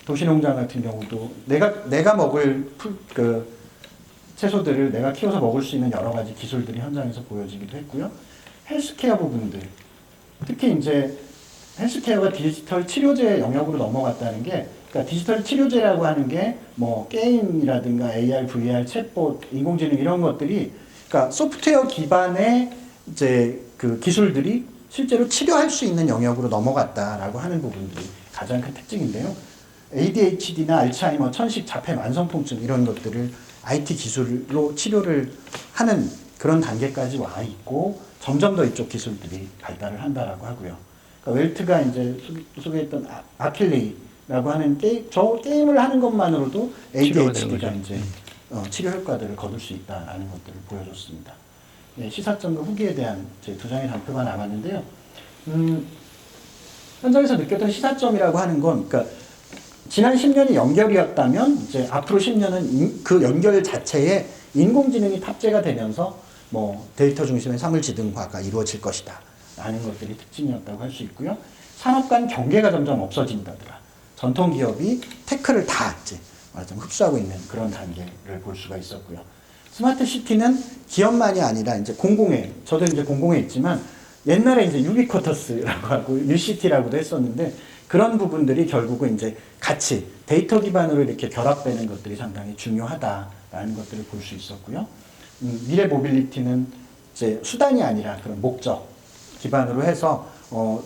도시농장 같은 경우도 내가 먹을 채소들을 내가 키워서 먹을 수 있는 여러 가지 기술들이 현장에서 보여지기도 했고요. 헬스케어 부분들, 특히 이제 헬스케어가 디지털 치료제 영역으로 넘어갔다는 게, 그러니까 디지털 치료제라고 하는 게 뭐 게임이라든가 AR, VR, 챗봇, 인공지능 이런 것들이, 그러니까 소프트웨어 기반의 이제 그 기술들이 실제로 치료할 수 있는 영역으로 넘어갔다라고 하는 부분들이 가장 큰 특징인데요. ADHD나 알츠하이머, 천식, 자폐, 만성통증 이런 것들을 IT 기술로 치료를 하는 그런 단계까지 와 있고 점점 더 이쪽 기술들이 발달을 한다라고 하고요. 그러니까 웰트가 이제 소개했던 아킬레이라고 하는 게임을 하는 것만으로도 ADHD가 이제 치료 효과들을 거둘 수 있다라는 것들을 보여줬습니다. 네, 시사점과 후기에 대한 제 두 장의 단표가 남았는데요. 현장에서 느꼈던 시사점이라고 하는 건, 그러니까 지난 10년이 연결이었다면 이제 앞으로 10년은 그 연결 자체에 인공지능이 탑재가 되면서 뭐 데이터 중심의 사물지능화가 이루어질 것이다 라는 것들이 특징이었다고 할 수 있고요. 산업 간 경계가 점점 없어진다더라. 전통 기업이 테크를 다 이제 말하자면 흡수하고 있는 그런 단계를 볼 수가 있었고요. 스마트 시티는 기업만이 아니라 이제 공공의, 저도 이제 공공에 있지만 옛날에 이제 유비쿼터스라고 하고 유시티라고도 했었는데 그런 부분들이 결국은 이제 같이 데이터 기반으로 이렇게 결합되는 것들이 상당히 중요하다라는 것들을 볼 수 있었고요. 미래 모빌리티는 이제 수단이 아니라 그런 목적 기반으로 해서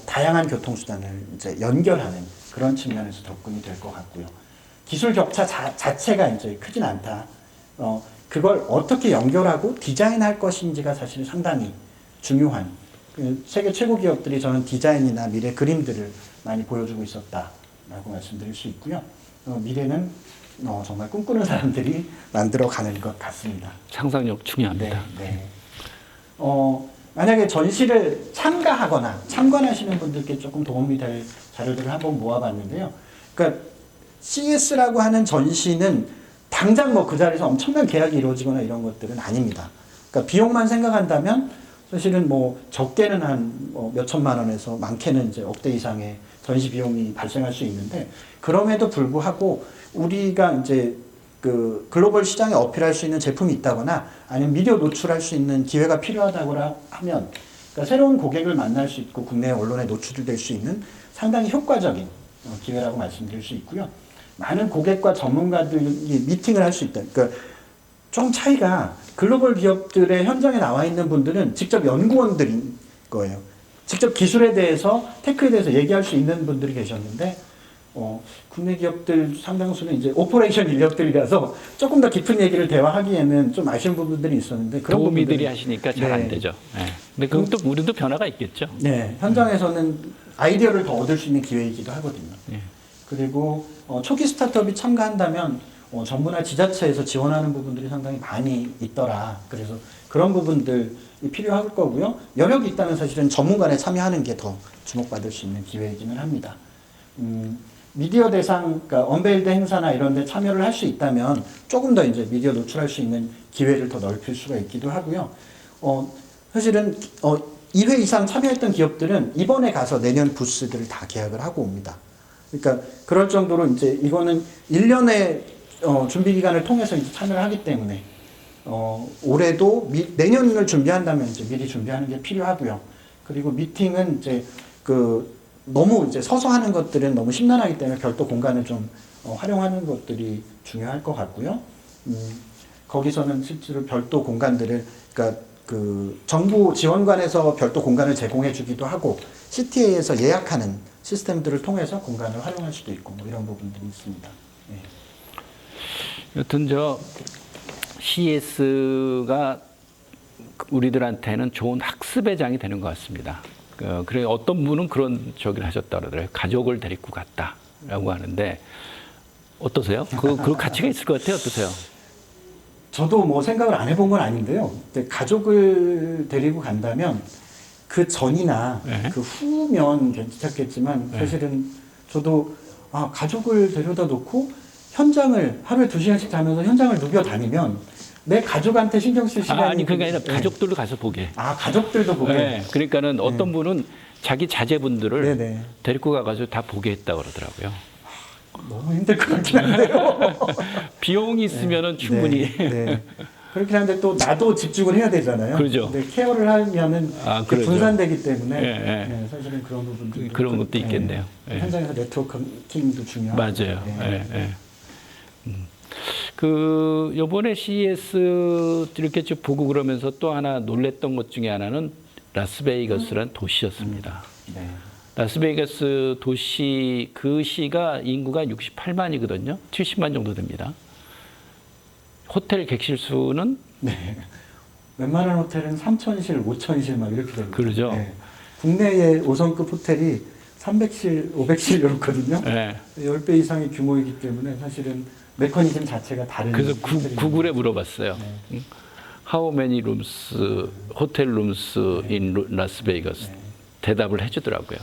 다양한 교통수단을 이제 연결하는 그런 측면에서 접근이 될 것 같고요. 기술 격차 자체가 이제 크진 않다. 그걸 어떻게 연결하고 디자인할 것인지가 사실 상당히 중요한 세계 최고 기업들이 저는 디자인이나 미래 그림들을 많이 보여주고 있었다라고 말씀드릴 수 있고요. 미래는 정말 꿈꾸는 사람들이 만들어가는 것 같습니다. 상상력 중요합니다. 네, 네. 만약에 전시를 참관하시는 분들께 조금 도움이 될 자료들을 한번 모아봤는데요. 그러니까 CES라고 하는 전시는 당장 뭐 그 자리에서 엄청난 계약이 이루어지거나 이런 것들은 아닙니다. 그러니까 비용만 생각한다면 사실은 뭐 적게는 한 몇 천만 원에서 많게는 이제 억대 이상의 전시 비용이 발생할 수 있는데 그럼에도 불구하고 우리가 이제 그 글로벌 시장에 어필할 수 있는 제품이 있다거나 아니면 미디어 노출할 수 있는 기회가 필요하다거나 하면 그러니까 새로운 고객을 만날 수 있고 국내 언론에 노출될 수 있는 상당히 효과적인 기회라고 말씀드릴 수 있고요. 많은 고객과 전문가들이 미팅을 할 수 있다. 그러니까 좀 차이가 글로벌 기업들의 현장에 나와 있는 분들은 직접 연구원들인 거예요. 직접 기술에 대해서, 테크에 대해서 얘기할 수 있는 분들이 계셨는데, 국내 기업들 상당수는 이제 오퍼레이션 인력들이라서 조금 더 깊은 얘기를 대화하기에는 좀 아쉬운 부분들이 있었는데, 그런 도우미들이 부분들이, 하시니까 잘 안 되죠. 네. 근데 그건 또 우리도 변화가 있겠죠. 네, 현장에서는 아이디어를 더 얻을 수 있는 기회이기도 하거든요. 그리고 초기 스타트업이 참가한다면 정부나 지자체에서 지원하는 부분들이 상당히 많이 있더라. 그래서 그런 부분들이 필요할 거고요. 여력이 있다면 사실은 전문가에 참여하는 게 더 주목받을 수 있는 기회이기는 합니다. 미디어 대상, 그러니까 언베일드 행사나 이런 데 참여를 할 수 있다면 조금 더 이제 미디어 노출할 수 있는 기회를 더 넓힐 수가 있기도 하고요. 사실은 2회 이상 참여했던 기업들은 이번에 가서 내년 부스들을 다 계약을 하고 옵니다. 그러니까 그럴 정도로 이제 이거는 1년의 준비 기간을 통해서 이제 참여를 하기 때문에 올해도 내년을 준비한다면 이제 미리 준비하는 게 필요하고요. 그리고 미팅은 이제 너무 이제 서서 하는 것들은 너무 심란하기 때문에 별도 공간을 좀 활용하는 것들이 중요할 것 같고요. 거기서는 실제로 별도 공간들을, 그러니까 정부 지원관에서 별도 공간을 제공해 주기도 하고 CTA에서 예약하는 시스템들을 통해서 공간을 활용할 수도 있고 뭐 이런 부분들이 있습니다. 네. 여튼 CES가 우리들한테는 좋은 학습의 장이 되는 것 같습니다. 그래 어떤 분은 그런 저기를 하셨다 그러더라고요. 가족을 데리고 갔다라고 하는데 어떠세요? 그 가치가 있을 것 같아요. 어떠세요? 저도 뭐 생각을 안 해본 건 아닌데요. 근데 가족을 데리고 간다면 그 전이나 네. 그 후면 괜찮겠지만 사실은 저도 가족을 데려다 놓고 현장을 하루에 2시간씩 자면서 현장을 누벼 다니면 내 가족한테 신경 쓸 시간이 아니 그게 아니라 가족들도 가서 보게. 가족들도 보게. 네. 그러니까는 어떤 분은 자기 자제분들을 네네. 데리고 가가지고 다 보게 했다 그러더라고요. 너무 힘들 것 같긴 한데요. 비용이 있으면은 충분히. 네. 그렇긴 한데 또 나도 집중을 해야 되잖아요. 그렇죠. 근데 케어를 하면은 그렇죠. 분산되기 때문에 네. 사실은 그런 부분도 그런 것도 있겠네요. 네. 현장에서 네트워킹도 중요하고. 맞아요. 요번에 CES 이렇게 쭉 보고 그러면서 또 하나 놀랬던 것 중에 하나는 라스베이거스라는 도시였습니다. 네. 라스베이거스 도시, 그 시가 인구가 68만이거든요. 70만 정도 됩니다. 호텔 객실 수는? 네. 웬만한 호텔은 3,000실, 5,000실 막 이렇게 됩니다. 그러죠. 네. 국내의 5성급 호텔이 300실, 500실 이렇거든요. 네. 10배 이상의 규모이기 때문에 사실은 메커니즘 자체가 다른. 그래서 구글에 물어봤어요. How many rooms, hotel rooms in Las Vegas? 대답을 해주더라고요.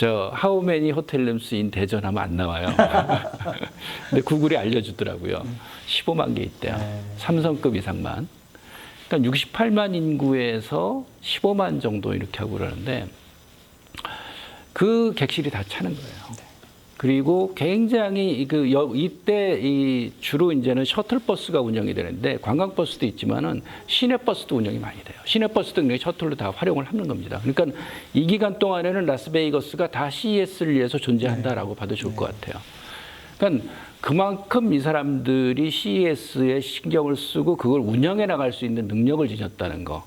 How many hotel rooms in 대전 하면 안 나와요. 근데 구글이 알려주더라고요. 15만 개 있대요. 3성급 이상만. 그러니까 68만 인구에서 15만 정도 이렇게 하고 그러는데 그 객실이 다 차는 거예요. 그리고 굉장히 이때 주로 이제는 셔틀버스가 운영이 되는데 관광버스도 있지만은 시내버스도 운영이 많이 돼요. 시내버스도 셔틀로 다 활용을 하는 겁니다. 그러니까 이 기간 동안에는 라스베이거스가 다 CES를 위해서 존재한다라고 봐도 좋을 것 같아요. 그러니까 그만큼 이 사람들이 CES에 신경을 쓰고 그걸 운영해 나갈 수 있는 능력을 지녔다는 거.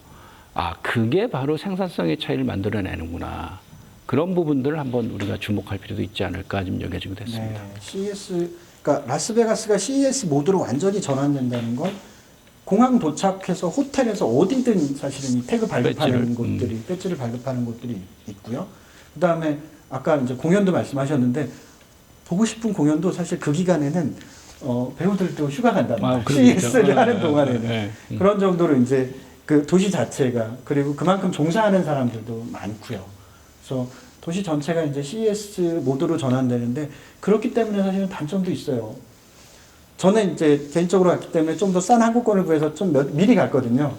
그게 바로 생산성의 차이를 만들어내는구나. 그런 부분들을 한번 우리가 주목할 필요도 있지 않을까 좀 여겨지고 됐습니다. 네, CES, 그러니까 라스베가스가 CES 모드로 완전히 전환된다는 건 공항 도착해서 호텔에서 어디든 사실은 이 태그 발급하는 곳들이, 배지를 발급하는 곳들이 있고요. 그 다음에 아까 이제 공연도 말씀하셨는데 보고 싶은 공연도 사실 그 기간에는 배우들도 휴가 간답니다. CES를 하는 동안에는. 그런 정도로 이제 그 도시 자체가, 그리고 그만큼 종사하는 사람들도 많고요. 그래서 도시 전체가 이제 CES 모드로 전환되는데 그렇기 때문에 사실은 단점도 있어요. 저는 이제 개인적으로 갔기 때문에 좀 더 싼 항공권을 구해서 좀 미리 갔거든요.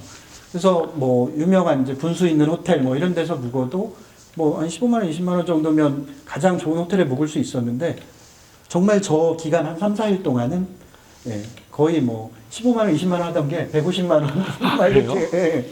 그래서 뭐 유명한 이제 분수 있는 호텔 뭐 이런 데서 묵어도 뭐 한 15만 원, 20만 원 정도면 가장 좋은 호텔에 묵을 수 있었는데 정말 저 기간 한 3, 4일 동안은 거의 뭐 15만 원, 20만 원 하던 게 150만 원 막 이렇게.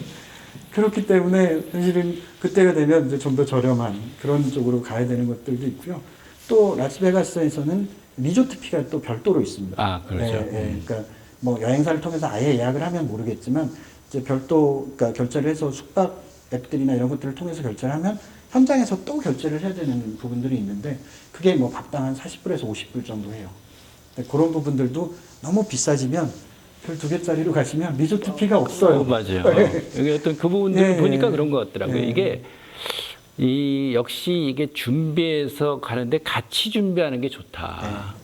그렇기 때문에 사실은 그때가 되면 이제 좀 더 저렴한 그런 쪽으로 가야 되는 것들도 있고요. 또 라스베가스에서는 리조트피가 또 별도로 있습니다. 아, 그렇죠. 그러니까 뭐 여행사를 통해서 아예 예약을 하면 모르겠지만 이제 별도 그러니까 결제를 해서 숙박 앱들이나 이런 것들을 통해서 결제를 하면 현장에서 또 결제를 해야 되는 부분들이 있는데 그게 뭐 밥당 한 40불에서 50불 정도 해요. 그런 부분들도 너무 비싸지면 별 2개짜리로 가시면 리조트피가 없어요. 맞아요. 네. 여기 어떤 그 부분들 네. 보니까 그런 것 같더라고요. 네. 이게 역시 이게 준비해서 가는데 같이 준비하는 게 좋다.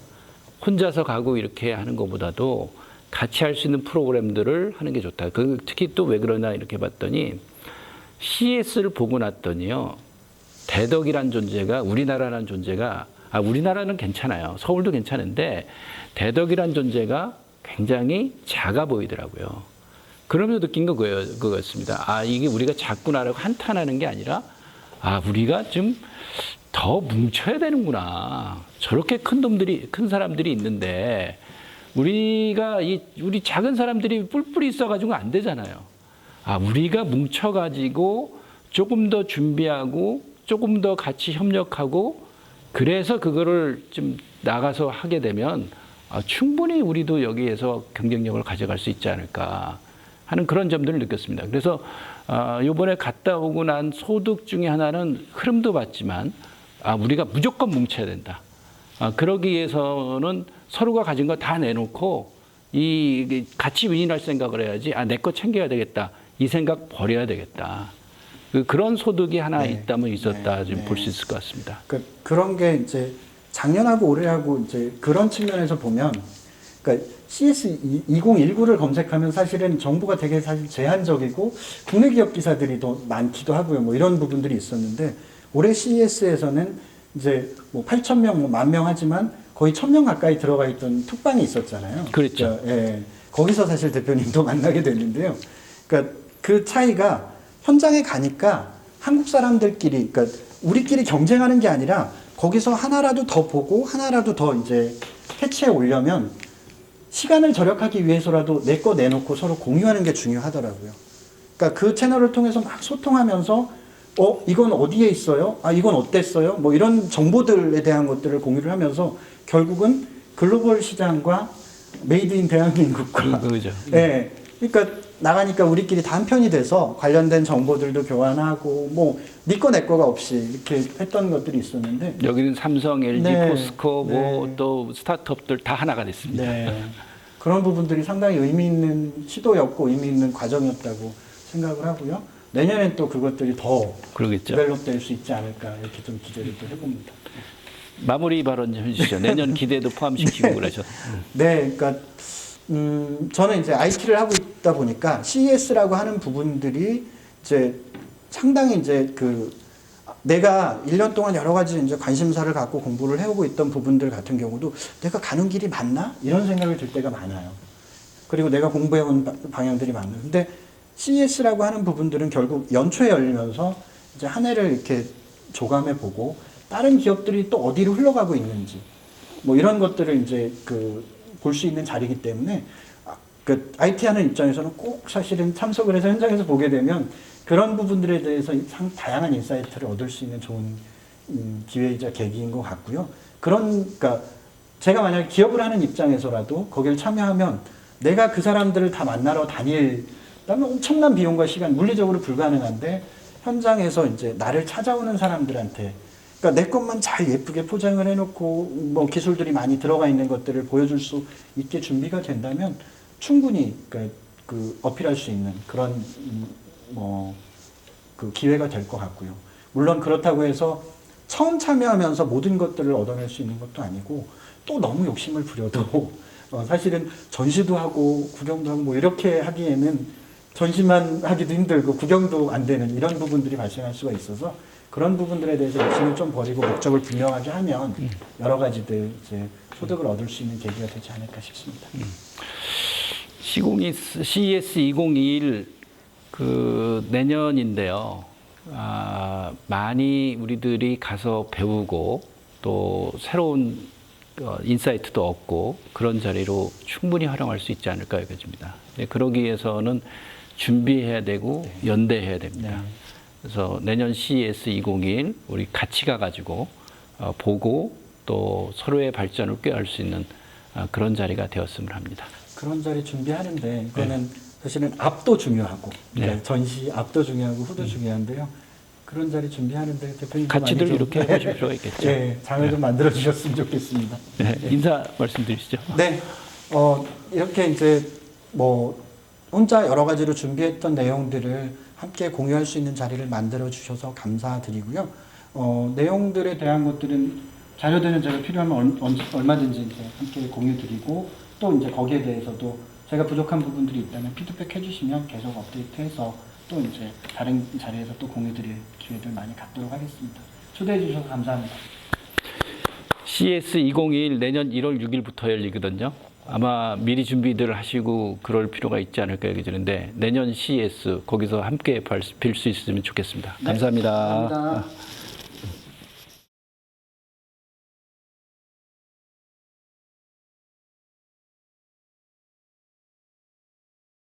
혼자서 가고 이렇게 하는 것보다도 같이 할 수 있는 프로그램들을 하는 게 좋다. 특히 또 왜 그러나 이렇게 봤더니 CES를 보고 났더니요. 대덕이란 존재가 우리나라라는 존재가 우리나라는 괜찮아요. 서울도 괜찮은데 대덕이란 존재가 굉장히 작아 보이더라고요. 그러면서 느낀 거 그거였습니다. 이게 우리가 작구나라고 한탄하는 게 아니라 우리가 좀 더 뭉쳐야 되는구나. 저렇게 큰 사람들이 있는데 우리가 우리 작은 사람들이 뿔뿔이 있어가지고 안 되잖아요. 우리가 뭉쳐가지고 조금 더 준비하고 조금 더 같이 협력하고 그래서 그거를 좀 나가서 하게 되면 충분히 우리도 여기에서 경쟁력을 가져갈 수 있지 않을까 하는 그런 점들을 느꼈습니다. 그래서 이번에 갔다 오고 난 소득 중에 하나는 흐름도 봤지만 우리가 무조건 뭉쳐야 된다. 그러기 위해서는 서로가 가진 거 다 내놓고 같이 윈윈할 생각을 해야지. 내 거 챙겨야 되겠다. 이 생각 버려야 되겠다. 그런 소득이 하나 있다면 있었다 좀 볼 수 있을 것 같습니다. 그런 게 이제 작년하고 올해하고 이제 그런 측면에서 보면, 그러니까 CS 2019를 검색하면 사실은 정보가 되게 사실 제한적이고 국내 기업 기사들이 더 많기도 하고요. 뭐 이런 부분들이 있었는데 올해 CES에서는 이제 뭐 8,000명, 뭐 10,000명 하지만 거의 1,000명 가까이 들어가 있던 툭방이 있었잖아요. 그렇죠. 그러니까, 거기서 사실 대표님도 만나게 됐는데요. 그러니까 그 차이가 현장에 가니까 한국 사람들끼리, 그러니까 우리끼리 경쟁하는 게 아니라 거기서 하나라도 더 보고 하나라도 더 이제 캐치해 오려면 시간을 절약하기 위해서라도 내 거 내놓고 서로 공유하는 게 중요하더라고요. 그러니까 그 채널을 통해서 막 소통하면서 이건 어디에 있어요? 이건 어땠어요? 뭐 이런 정보들에 대한 것들을 공유를 하면서 결국은 글로벌 시장과 메이드 인 대한민국과 그죠. 네, 그러니까 나가니까 우리끼리 다 한편이 돼서 관련된 정보들도 교환하고 뭐 네 거 내 거가 없이 이렇게 했던 것들이 있었는데 여기는 삼성, LG, 네. 포스코 뭐 또 스타트업들 다 하나가 됐습니다. 네. 그런 부분들이 상당히 의미 있는 시도였고 의미 있는 과정이었다고 생각을 하고요. 내년엔 또 그것들이 더 그러겠죠. 디벨롭될 수 있지 않을까 이렇게 좀 기대를 또 해봅니다. 마무리 발언 좀 해주시죠. 내년 기대도 포함시키고 그러죠. 네, 그러니까 저는 이제 IT를 하고 있다 보니까 CES라고 하는 부분들이 이제 상당히 이제 내가 1년 동안 여러 가지 이제 관심사를 갖고 공부를 해오고 있던 부분들 같은 경우도 내가 가는 길이 맞나? 이런 생각을 들 때가 많아요. 그리고 내가 공부해온 방향들이 많나. 근데 CES라고 하는 부분들은 결국 연초에 열리면서 이제 한 해를 이렇게 조감해 보고 다른 기업들이 또 어디로 흘러가고 있는지 뭐 이런 것들을 이제 볼 수 있는 자리이기 때문에 IT 하는 입장에서는 꼭 사실은 참석을 해서 현장에서 보게 되면 그런 부분들에 대해서 다양한 인사이트를 얻을 수 있는 좋은 기회이자 계기인 것 같고요. 그러니까 제가 만약에 기업을 하는 입장에서라도 거기를 참여하면 내가 그 사람들을 다 만나러 다니면 엄청난 비용과 시간, 물리적으로 불가능한데 현장에서 이제 나를 찾아오는 사람들한테 그러니까 내 것만 잘 예쁘게 포장을 해놓고 뭐 기술들이 많이 들어가 있는 것들을 보여줄 수 있게 준비가 된다면 충분히 어필할 수 있는 그런 기회가 될 것 같고요. 물론 그렇다고 해서 처음 참여하면서 모든 것들을 얻어낼 수 있는 것도 아니고 또 너무 욕심을 부려도 사실은 전시도 하고 구경도 하고 뭐 이렇게 하기에는 전시만 하기도 힘들고 구경도 안 되는 이런 부분들이 발생할 수가 있어서 그런 부분들에 대해서 욕심을 좀 버리고 목적을 분명하게 하면 여러 가지들 이제 소득을 얻을 수 있는 계기가 되지 않을까 싶습니다. CES 2021 내년인데요. 많이 우리들이 가서 배우고 또 새로운 인사이트도 얻고 그런 자리로 충분히 활용할 수 있지 않을까 여겨집니다. 그러기 위해서는 준비해야 되고 연대해야 됩니다. 그래서 내년 CES 2021 우리 같이 가가지고 보고 또 서로의 발전을 꾀할 수 있는 그런 자리가 되었으면 합니다. 그런 자리 준비하는데 이거는 사실은 앞도 중요하고 그러니까 전시 앞도 중요하고 후도 중요한데요. 그런 자리 준비하는데 대표님 같이들 이렇게 해보실 필요가 있겠죠. 네, 장을 좀 만들어 주셨으면 좋겠습니다. 네, 인사 말씀드리시죠. 네, 이렇게 이제 뭐 혼자 여러 가지로 준비했던 내용들을 함께 공유할 수 있는 자리를 만들어 주셔서 감사드리고요. 내용들에 대한 것들은 자료들은 제가 필요하면 얼마든지 이제 함께 공유드리고 또 이제 거기에 대해서도 제가 부족한 부분들이 있다면 피드백 해주시면 계속 업데이트해서 또 이제 다른 자리에서 또 공유드릴 기회들 많이 갖도록 하겠습니다. 초대해 주셔서 감사합니다. CES 2021 내년 1월 6일부터 열리거든요. 아마 미리 준비들 하시고 그럴 필요가 있지 않을까 여기 드는데 내년 CES 거기서 함께 빌 수 있으면 좋겠습니다. 감사합니다. 감사합니다.